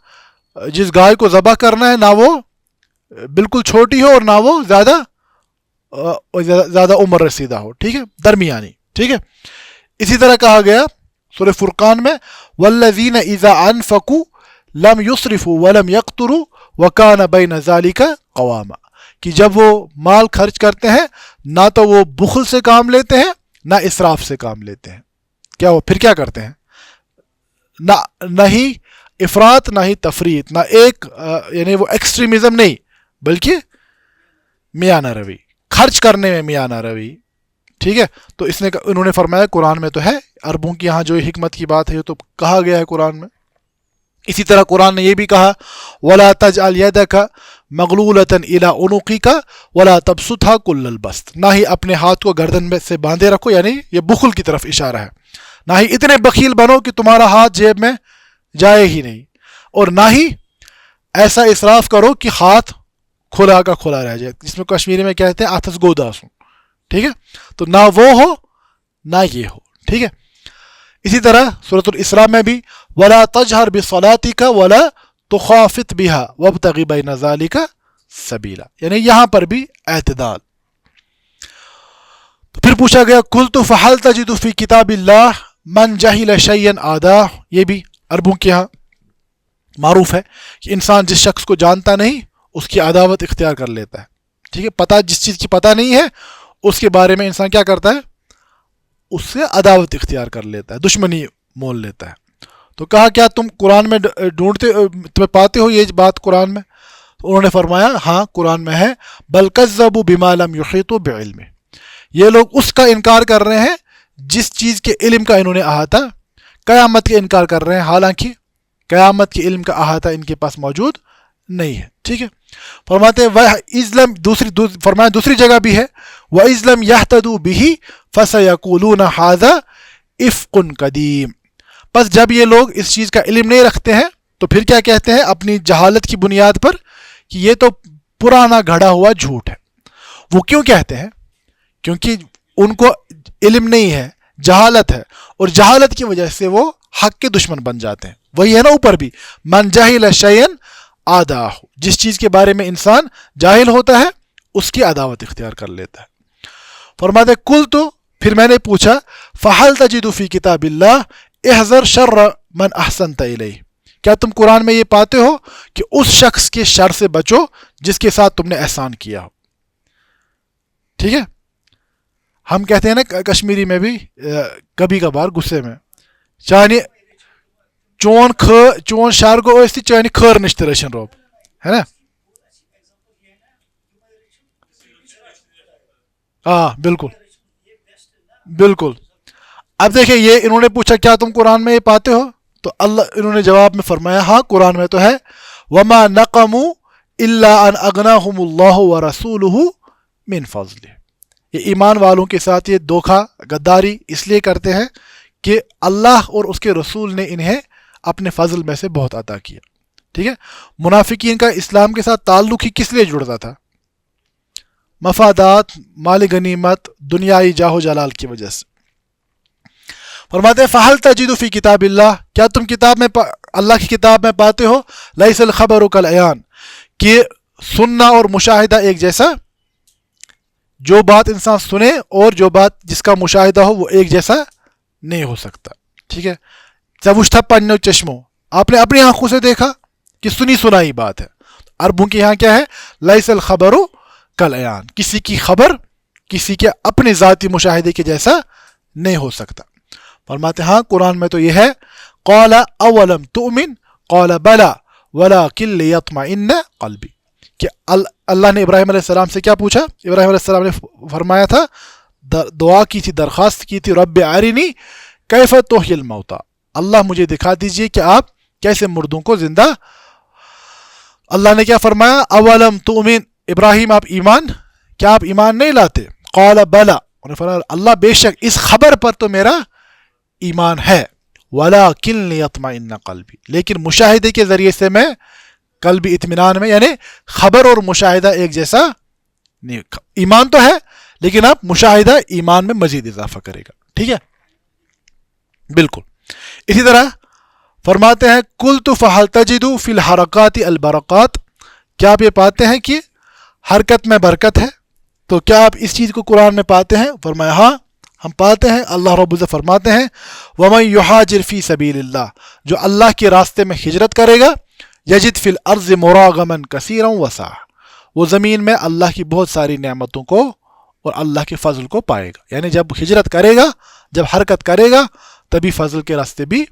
جس گائے کو ذبح کرنا ہے نہ وہ بالکل چھوٹی ہو اور نہ وہ زیادہ عمر رسیدہ ہو، ٹھیک ہے، درمیانی، ٹھیک ہے۔ اسی طرح کہا گیا سورہ فرقان میں والذین اذا انفقوا لم یسرفوا ولم یقتروا وکان بین ذالک قواما، کہ جب وہ مال خرچ کرتے ہیں نہ تو وہ بخل سے کام لیتے ہیں نہ اسراف سے کام لیتے ہیں، کیا وہ پھر کیا کرتے ہیں؟ نہ ہی افراط نہ ہی تفریط، نہ ایک یعنی وہ ایکسٹریمزم نہیں بلکہ میانہ روی، خرچ کرنے میں میانہ روی، ٹھیک ہے۔ تو انہوں نے فرمایا قرآن میں تو ہے، عربوں کی یہاں جو حکمت کی بات ہے یہ تو کہا گیا ہے قرآن میں۔ اسی طرح قرآن نے یہ بھی کہا وَلَا تَجْعَلْ يَدَكَ مَغْلُولَةً إِلَىٰ عُنُقِكَ وَلَا تَبْسُطْهَا كُلَّ الْبَسْطِ، نہ ہی اپنے ہاتھ کو گردن میں سے باندھے رکھو، یعنی یہ بخل کی طرف اشارہ ہے، نہ ہی اتنے بخیل بنو کہ تمہارا ہاتھ جیب میں جائے ہی نہیں، اور نہ ہی ایسا اسراف کرو کہ ہاتھ کھلا کا کھلا رہ جائے، جس میں کشمیری میں کہتے ہیں آتس گوداسوں، ٹھیک ہے، تو نہ وہ ہو نہ یہ ہو، ٹھیک ہے۔ اسی طرح سورۃ الاسراء میں بھی وَلَا تَجْهَرْ بِصَلَاتِكَ وَلَا تُخَافِتْ بِهَا وَابْتَغِ بَيْنَ ذَلِكَ سَبِيلًا، یعنی یہاں پر بھی اعتدال۔ تو پھر پوچھا گیا قُلْتُ فَهَلْ تَجِدُ فِي كِتَابِ اللَّهِ مَنْ جَهِلَ شَيْئًا عَادَاهُ، یہ بھی عربوں کے یہاں معروف ہے کہ انسان جس شخص کو جانتا نہیں اس کی عداوت اختیار کر لیتا ہے، ٹھیک ہے، پتہ جس چیز کی پتہ نہیں ہے اس کے بارے میں انسان کیا کرتا ہے، اس سے عداوت اختیار کر لیتا ہے، دشمنی مول لیتا ہے۔ تو کہا کیا تم قرآن میں تمہیں پاتے ہو یہ بات قرآن میں؟ تو انہوں نے فرمایا ہاں قرآن میں ہے، بل کذبوا بما لم یحیطوا بعلمہ، یہ لوگ اس کا انکار کر رہے ہیں جس چیز کے علم کا انہوں نے احاطہ، قیامت کا انکار کر رہے ہیں حالانکہ قیامت کے علم کا احاطہ ان کے پاس موجود نہیں ہے، ٹھیک ہے۔ فرماتے ہیں فرمایا دوسری جگہ بھی ہے وَإِذْ لَمْ يَهْتَدُوا بِهِ فَسَيَقُولُونَ هَذَا إِفْكٌ قَدِيمٌ، بس جب یہ لوگ اس چیز کا علم نہیں رکھتے ہیں تو پھر کیا کہتے ہیں اپنی جہالت کی بنیاد پر کہ یہ تو پرانا گھڑا ہوا جھوٹ ہے۔ وہ کیوں کہتے ہیں؟ کیونکہ ان کو علم نہیں ہے، جہالت ہے، اور جہالت کی وجہ سے وہ حق کے دشمن بن جاتے ہیں۔ وہی ہے نا اوپر بھی من جہل شیئن عاداہ، جس چیز کے بارے میں انسان جاہل ہوتا ہے اس کی عداوت اختیار کر لیتا ہے۔ فرماتے کل تو پھر میں نے پوچھا فہل تجد فی کتاب اللہ احذر شر من احسنت الیہ، کیا تم قرآن میں یہ پاتے ہو کہ اس شخص کے شر سے بچو جس کے ساتھ تم نے احسان کیا ہو، ٹھیک ہے۔ ہم کہتے ہیں نا کشمیری میں بھی کبھی کبھار غصے میں چانہ چون شر گو ٲسۍ تہِ چانہِ خٲر نِش تہِ رٔچھِنۍ رۄب، ہے نا۔ ہاں بالکل بالکل. اب دیکھیں یہ انہوں نے پوچھا کیا تم قرآن میں یہ پاتے ہو؟ تو انہوں نے جواب میں فرمایا ہاں قرآن میں تو ہے. وما نقموا الا ان اغناهم اللہ ورسولہ من فضلہ. یہ ایمان والوں کے ساتھ یہ دھوکہ غداری اس لیے کرتے ہیں کہ اللہ اور اس کے رسول نے انہیں اپنے فضل میں سے بہت عطا کیا. ٹھیک ہے. منافقین کا اسلام کے ساتھ تعلق ہی کس لیے جڑتا تھا؟ مفادات، مال غنیمت، دنیائی جاہ و جلال کی وجہ سے. فرماتے ہیں فَهَلْ تَجِدُ فِي کتاب اللہ، کیا تم کتاب میں اللہ کی کتاب میں پاتے ہو لَيْسَ الْخَبَرُ كَالْعَيَانِ، کہ سننا اور مشاہدہ ایک جیسا، جو بات انسان سنے اور جو بات جس کا مشاہدہ ہو وہ ایک جیسا نہیں ہو سکتا. ٹھیک ہے. زَوُشْتَ پَنَّو چشمو، آپ نے اپنی آنکھوں سے دیکھا کہ سنی سنائی بات ہے. عربوں کے یہاں کیا ہے؟ لَيْسَ الْخَبَرُ كَالْعَيَانِ، کسی کی خبر کسی کے اپنے ذاتی مشاہدے کے جیسا نہیں ہو سکتا. فرماتے ہاں قرآن میں تو یہ ہے قال اولم تؤمن قال بلا ولکن لیطمئن قلبی، کہ اللہ نے ابراہیم علیہ السلام سے کیا پوچھا؟ ابراہیم علیہ السلام نے فرمایا تھا، دعا کی تھی، درخواست کی تھی، رب ارنی کیف تحیی الموتى، اللہ مجھے دکھا دیجئے کہ آپ کیسے مردوں کو زندہ. اللہ نے کیا فرمایا؟ اولم تؤمن، ابراہیم آپ ایمان، کیا آپ ایمان نہیں لاتے؟ قال بلا، انہوں نے فرمایا اللہ بے شک اس خبر پر تو میرا ایمان ہے، وَلَكِنْ لِيَطْمَئِنَّ قَلْبِي، لیکن مشاہدے کے ذریعے سے میں قلبی اطمینان میں، یعنی خبر اور مشاہدہ ایک جیسا نہیں. ایمان تو ہے لیکن آپ مشاہدہ ایمان میں مزید اضافہ کرے گا. ٹھیک ہے بالکل. اسی طرح فرماتے ہیں قُلْتُ فَهَلْ تَجِدُ فِي الْحَرَكَاتِ الْبَرَكَاتِ، کیا آپ یہ پاتے ہیں کہ حرکت میں برکت ہے؟ تو کیا آپ اس چیز کو قرآن میں پاتے ہیں؟ فرمایا ہاں ہم پاتے ہیں. اللہ رب العزت فرماتے ہیں وَمَن يُحَاجِرْ فِي سَبِيلِ اللَّهِ، جو اللہ کے راستے میں ہجرت کرے گا، يَجِدْ فِي الْأَرْضِ مُرَاغَمًا كَثِيرًا وَسَعًا، وہ زمین میں اللہ کی بہت ساری نعمتوں کو اور اللہ کے فضل کو پائے گا. یعنی جب ہجرت کرے گا، جب حرکت کرے گا تبھی فضل کے راستے بھی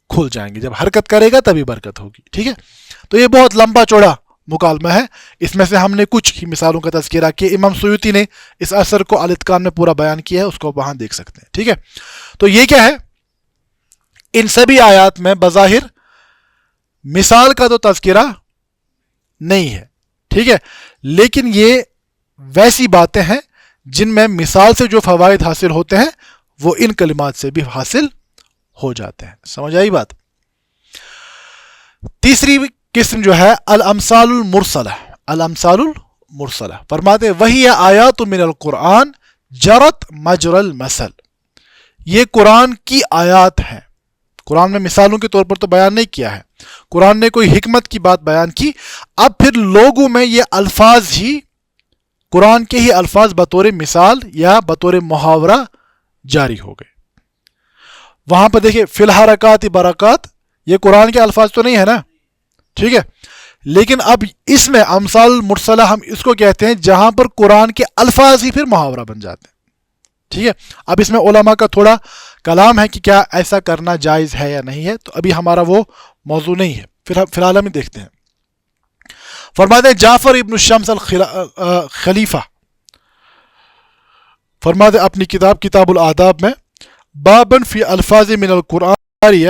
کھل جائیں گے، جب حرکت کرے گا تبھی برکت ہوگی. ٹھیک ہے. تو یہ بہت لمبا چوڑا مکالمہ ہے، اس میں سے ہم نے کچھ ہی مثالوں کا تذکرہ کیا. امام سیوطی نے اس اثر کو الاتقان میں پورا بیان کیا ہے، اس کو وہاں دیکھ سکتے ہیں. ٹھیک ہے. تو یہ کیا ہے؟ ان سبھی آیات میں بظاہر مثال کا تو تذکرہ نہیں ہے. ٹھیک ہے. لیکن یہ ویسی باتیں ہیں جن میں مثال سے جو فوائد حاصل ہوتے ہیں وہ ان کلمات سے بھی حاصل ہو جاتے ہیں. سمجھ آئی بات؟ تیسری قسم جو ہے الامثال المرسلہ. الامثال المرسلہ فرماتے وہی آیات من القرآن جرت مجر المثل، یہ قرآن کی آیات ہیں. قرآن میں مثالوں کے طور پر تو بیان نہیں کیا ہے، قرآن نے کوئی حکمت کی بات بیان کی، اب پھر لوگوں میں یہ الفاظ ہی، قرآن کے ہی الفاظ بطور مثال یا بطور محاورہ جاری ہو گئے. وہاں پر دیکھیں فی الحرکات برکات، یہ قرآن کے الفاظ تو نہیں ہے نا. ٹھیک ہے. لیکن اب اس میں امثال مرسلہ ہم اس کو کہتے ہیں جہاں پر قرآن کے الفاظ ہی پھر محاورہ بن جاتے ہیں. ٹھیک ہے. اب اس میں علماء کا تھوڑا کلام ہے کہ کیا ایسا کرنا جائز ہے یا نہیں ہے، تو ابھی ہمارا وہ موضوع نہیں ہے، فی الحال ہم دیکھتے ہیں. فرماتے ہیں جعفر ابن الشمس الخلیفہ فرماتے اپنی کتاب الآداب میں بابن فی الفاظ من القرآن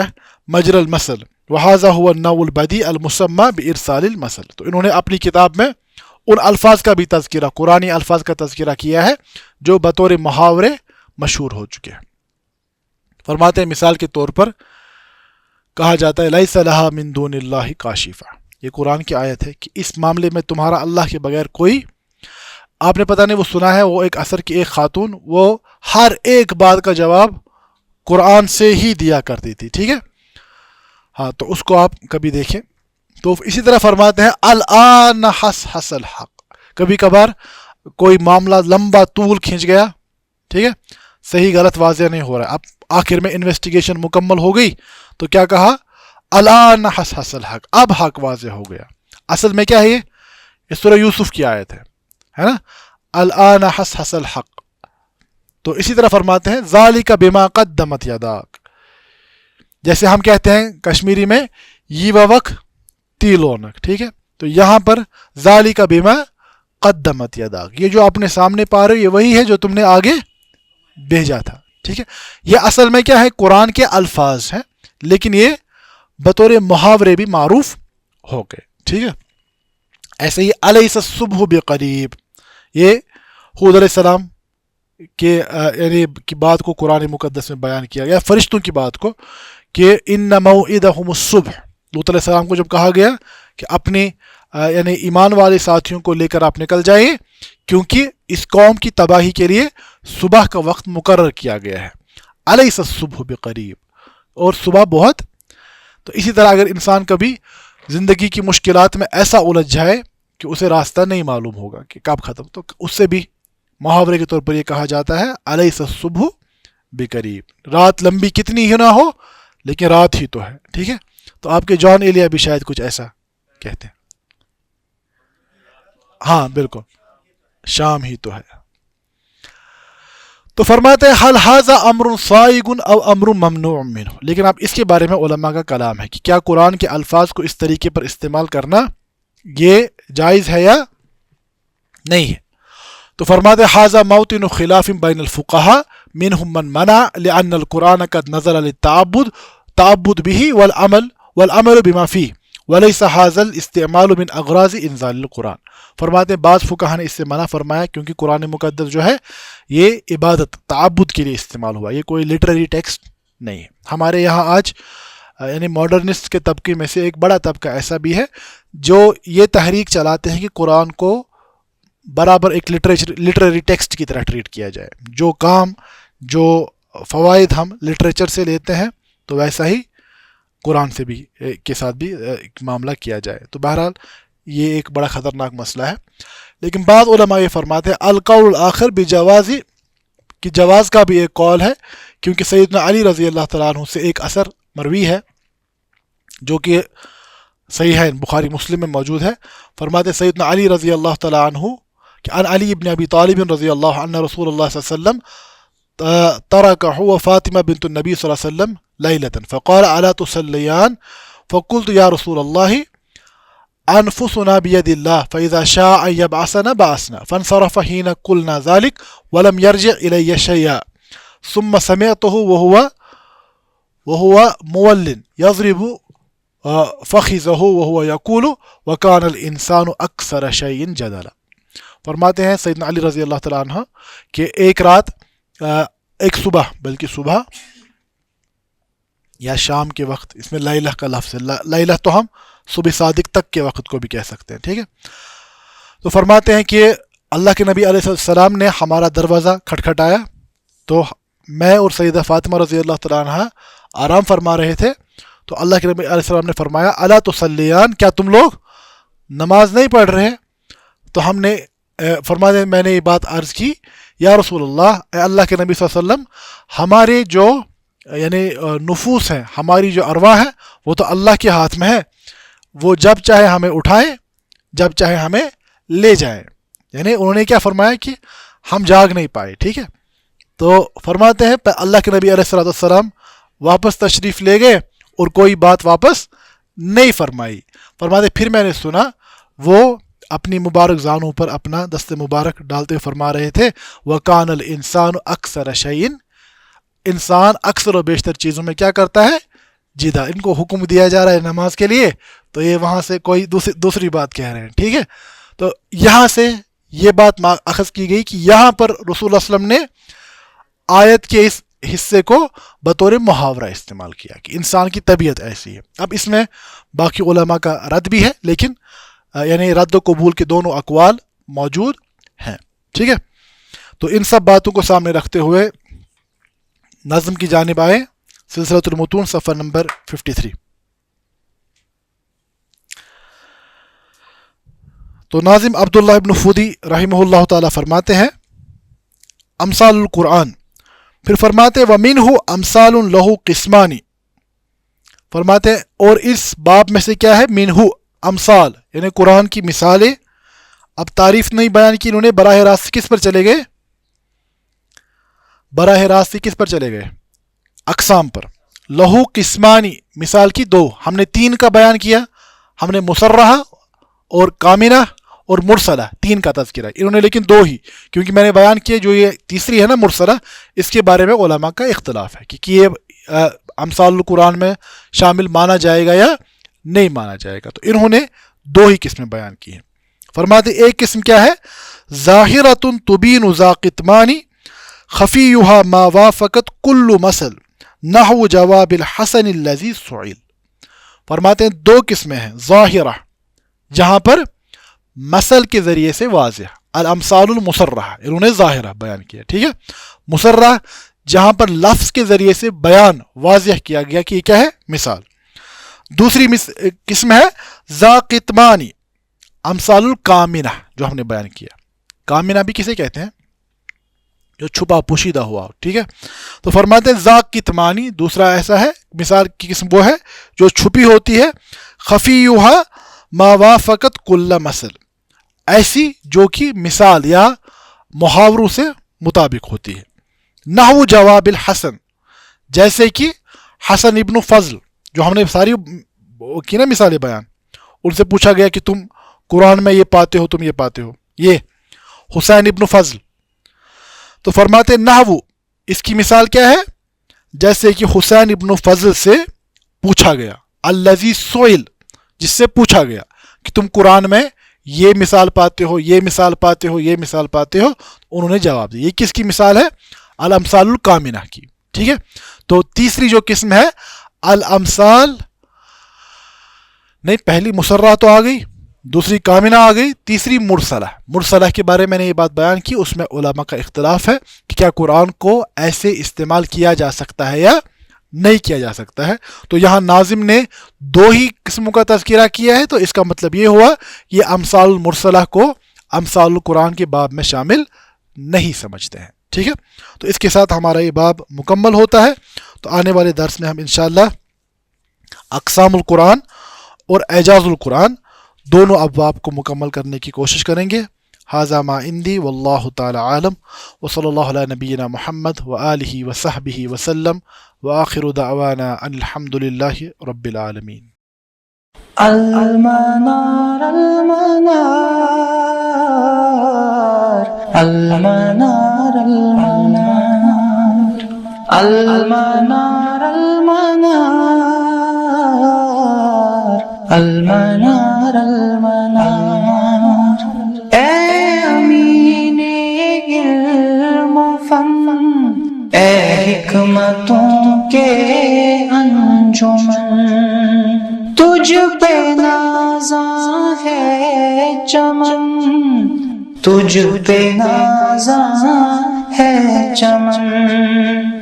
مجر المثل وہذا هو النوع البدیع المسمى بارسال المثل. تو انہوں نے اپنی کتاب میں ان الفاظ کا بھی تذکرہ، قرآنی الفاظ کا تذکرہ کیا ہے جو بطور محاورے مشہور ہو چکے ہیں. فرماتے ہیں مثال کے طور پر کہا جاتا ہے لیس لہا من دون اللہ کاشفہ، یہ قرآن کی آیت ہے کہ اس معاملے میں تمہارا اللہ کے بغیر کوئی، آپ نے پتہ نہیں وہ سنا ہے، وہ ایک عصر کی ایک خاتون وہ ہر ایک بات کا جواب قرآن سے ہی دیا کرتی تھی. ٹھیک ہے. ہاں تو اس کو آپ کبھی دیکھیں. تو اسی طرح فرماتے ہیں الآن حس الحق، کبھی کبھار کوئی معاملہ لمبا طول کھینچ گیا، ٹھیک ہے، صحیح غلط واضح نہیں ہو رہا ہے، اب آخر میں انویسٹیگیشن مکمل ہو گئی تو کیا کہا؟ الآن حس الحق، اب حق واضح ہو گیا. اصل میں کیا ہے یہ سورہ یوسف کی آیت ہے نا، الآن حس الحق. تو اسی طرح فرماتے ہیں ذالک بما قدمت یداک، جیسے ہم کہتے ہیں کشمیری میں یہ وق تیلونک، ٹھیک ہے، تو یہاں پر ذالک بما قدمت یداک، یہ جو آپ نے سامنے پا رہے ہو یہ وہی ہے جو تم نے آگے بھیجا تھا. ٹھیک ہے، یہ اصل میں کیا ہے، قرآن کے الفاظ ہیں لیکن یہ بطور محاورے بھی معروف ہو گئے. ٹھیک ہے، ایسے ہی الیس الصبح بقریب، یہ حود علیہ السلام کے یعنی کی بات کو قرآن مقدس میں بیان کیا گیا، فرشتوں کی بات کو کہ ان موعدہم الصبح. لوط علیہ السلام کو جب کہا گیا کہ اپنے یعنی ایمان والے ساتھیوں کو لے کر آپ نکل جائیں کیونکہ اس قوم کی تباہی کے لیے صبح کا وقت مقرر کیا گیا ہے. الیس الصبح بقریب، اور صبح بہت. تو اسی طرح اگر انسان کبھی زندگی کی مشکلات میں ایسا الجھ جائے کہ اسے راستہ نہیں معلوم ہوگا کہ کب ختم، تو اس سے بھی محاورے کے طور پر یہ کہا جاتا ہے الیس الصبح بقریب، رات لمبی کتنی ہی نہ ہو لیکن رات ہی تو ہے. ٹھیک ہے، تو آپ کے جان ایلیا بھی شاید کچھ ایسا کہتے ہیں. ہاں بالکل، شام ہی تو ہے. تو فرماتے ہیں حل ھذا امر صائغ او امر ممنوع منہ، لیکن اب اس کے بارے میں علماء کا کلام ہے کہ کیا قرآن کے الفاظ کو اس طریقے پر استعمال کرنا یہ جائز ہے یا نہیں ہے. تو فرماتے ہیں ھذا موطن خلاف بین الفقہاء منہم من منع لأن القرآن قد نزل للتعبد به والعمل بما فيه وليس هذا الاستعمال من اغراض انزال القرآن. فرماتے ہیں بعض فقہا نے اس سے منع فرمایا کیونکہ قرآن مقدس جو ہے یہ عبادت تعبد کے لیے استعمال ہوا، یہ کوئی لٹریری ٹیکسٹ نہیں ہے. ہمارے یہاں آج یعنی ماڈرنسٹ کے طبقے میں سے ایک بڑا طبقہ ایسا بھی ہے جو یہ تحریک چلاتے ہیں کہ قرآن کو برابر ایک لٹریری ٹیکسٹ کی طرح ٹریٹ کیا جائے، جو کام جو فوائد ہم لٹریچر سے لیتے ہیں تو ویسا ہی قرآن سے بھی کے ساتھ بھی معاملہ کیا جائے. تو بہرحال یہ ایک بڑا خطرناک مسئلہ ہے. لیکن بعض علماء یہ فرماتے ہیں القول الآخر بجوازی، کہ جواز کا بھی ایک قول ہے کیونکہ سیدنا علی رضی اللہ تعالیٰ عنہ سے ایک اثر مروی ہے جو کہ صحیح ہے، بخاری مسلم میں موجود ہے. فرماتے ہیں سیدنا علی رضی اللہ تعالیٰ عنہ کہ ان علی ابن ابی طالب رضی اللہ عنہ رسول اللہ صلی اللہ علیہ وسلم ترکہ وفاطمہ بنت النبی صلی اللہ علیہ وسلم لیلة فقال الا تصلیان فقلت یا رسول اللہ انفسنا بید اللہ فاذا شاء ان یبعثنا بعثنا فانصرف حين قلنا ذلك ولم يرجع الی شیئا ثم سمعته وهو مول يضرب فخذه وهو يقول وكان الانسان اکثر شیء جدلا. فرماتے ہیں سیدنا علی رضی اللہ تعالیٰ عنہ کہ ایک رات ایک صبح، بلکہ صبح یا شام کے وقت، اس میں لیلہ کا لفظ ہے، لیلہ تو ہم صبح صادق تک کے وقت کو بھی کہہ سکتے ہیں. ٹھیک ہے، تو فرماتے ہیں کہ اللہ کے نبی علیہ السلام نے ہمارا دروازہ کھٹکھٹایا تو میں اور سیدہ فاطمہ رضی اللہ تعالیٰ عنہ آرام فرما رہے تھے. تو اللہ کے نبی علیہ السلام نے فرمایا الا تصلیان، کیا تم لوگ نماز نہیں پڑھ رہے؟ تو ہم نے فرماتے میں نے یہ بات عرض کی یا رسول اللہ، اے اللہ کے نبی صلی اللہ علیہ وسلم، ہمارے جو یعنی نفوس ہیں، ہماری جو ارواح ہے وہ تو اللہ کے ہاتھ میں ہے، وہ جب چاہے ہمیں اٹھائیں جب چاہے ہمیں لے جائیں. یعنی انہوں نے کیا فرمایا کہ ہم جاگ نہیں پائے. ٹھیک ہے، تو فرماتے ہیں اللہ کے نبی علیہ السلام واپس تشریف لے گئے اور کوئی بات واپس نہیں فرمائی. فرماتے پھر میں نے سنا وہ اپنی مبارک زانوں پر اپنا دست مبارک ڈالتے فرما رہے تھے وَكَانَ الْإِنسَانُ أَكْثَرَ شَيْءٍ، انسان اکثر و بیشتر چیزوں میں کیا کرتا ہے؟ جدا. ان کو حکم دیا جا رہا ہے نماز کے لیے تو یہ وہاں سے کوئی دوسری بات کہہ رہے ہیں. ٹھیک ہے، تو یہاں سے یہ بات اخذ کی گئی کہ یہاں پر رسول اللہ صلی اللہ علیہ وسلم نے آیت کے اس حصے کو بطور محاورہ استعمال کیا کہ انسان کی طبیعت ایسی ہے. اب اس میں باقی علماء کا رد بھی ہے، لیکن یعنی رد و قبول کے دونوں اقوال موجود ہیں. ٹھیک ہے، تو ان سب باتوں کو سامنے رکھتے ہوئے نظم کی جانب آئے، سلسلۃ المتون صفحہ نمبر 53. تو ناظم عبداللہ ابن فودی رحمہ اللہ تعالی فرماتے ہیں امثال القرآن، پھر فرماتے وَمِنْهُ امثال لَهُ قسمانی، فرماتے اور اس باب میں سے کیا ہے؟ منہ امثال، یعنی قرآن کی مثالیں. اب تعریف نہیں بیان کی انہوں نے، براہ راست کس پر چلے گئے؟ براہ راست کس پر چلے گئے؟ اقسام پر. لہو قسمانی، مثال کی دو، ہم نے تین کا بیان کیا، ہم نے مسرحہ اور کامنہ اور مرسلہ 3 کا تذکرہ. انہوں نے لیکن 2 ہی, کیونکہ میں نے بیان کیا جو یہ تیسری ہے نا مرسلہ, اس کے بارے میں علماء کا اختلاف ہے کہ یہ امثال القرآن میں شامل مانا جائے گا یا نہیں مانا جائے گا. تو انہوں نے 2 ہی قسمیں بیان کی ہیں. فرماتے ایک قسم کیا ہے, ظاہرۃ تبین ذا کتمانی خفیہا ما وافقت کل مثل نحو جواب الحسن الذی سئل. فرماتے ہیں 2 قسمیں ہیں. ظاہرہ جہاں پر مثل کے ذریعے سے واضح, الامثال المسرہ انہوں نے ظاہرہ بیان کیا, ٹھیک ہے. مسرہ جہاں پر لفظ کے ذریعے سے بیان واضح کیا گیا کہ یہ کیا ہے, مثال. دوسری قسم ہے ذا کتمانی, امثال الکامنہ جو ہم نے بیان کیا. کامنہ بھی کسے کہتے ہیں, جو چھپا پوشیدہ ہوا, ٹھیک ہے. تو فرماتے ہیں ذا کتمانی دوسرا ایسا ہے, مثال کی قسم وہ ہے جو چھپی ہوتی ہے. خفیہا ما وافقت کل مثل, ایسی جو کہ مثال یا محاوروں سے مطابق ہوتی ہے. نحو جواب الحسن, جیسے کہ حسن ابن فضل جو ہم نے ساری کی نا مثالیں بیان, ان سے پوچھا گیا کہ تم قرآن میں یہ پاتے ہو, تم یہ پاتے ہو, یہ حسین ابن فضل. تو فرماتے نحو, اس کی مثال کیا ہے, جیسے کہ حسین ابن فضل سے پوچھا گیا. الذی سئل, جس سے پوچھا گیا کہ تم قرآن میں یہ مثال پاتے ہو, یہ مثال پاتے ہو, یہ مثال پاتے ہو, انہوں نے جواب دیا. یہ کس کی مثال ہے, الامثال الکامنہ کی, ٹھیک ہے. تو تیسری جو قسم ہے الامثال, نہیں پہلی مسرہ تو آ گئی, دوسری کامنہ آ گئی, تیسری مرسلہ. مرسلہ کے بارے میں نے یہ بات بیان کی, اس میں علماء کا اختلاف ہے کہ کیا قرآن کو ایسے استعمال کیا جا سکتا ہے یا نہیں کیا جا سکتا ہے. تو یہاں ناظم نے 2 ہی قسموں کا تذکرہ کیا ہے, تو اس کا مطلب یہ ہوا یہ امثال المرسلہ کو امثال القرآن کے باب میں شامل نہیں سمجھتے ہیں, ٹھیک ہے. تو اس کے ساتھ ہمارا یہ باب مکمل ہوتا ہے. تو آنے والے درس میں ہم انشاءاللہ اقسام القرآن اور اعجاز القرآن دونوں ابواب کو مکمل کرنے کی کوشش کریں گے. ھذا ما عندی واللہ تعالی عالم, وصلی اللہ علی نبینا محمد وآلہ وصحبہ وسلم, وآخر دعوانا ان الحمد للہ رب العالمین. المنار المنار المنار المنار المنار المنار المنار. اے امین علم و فن, اے حکمتوں کے انجمن, تجھ پہ نازاں ہے چمن, تجھ پہ نازاں ہے چمن.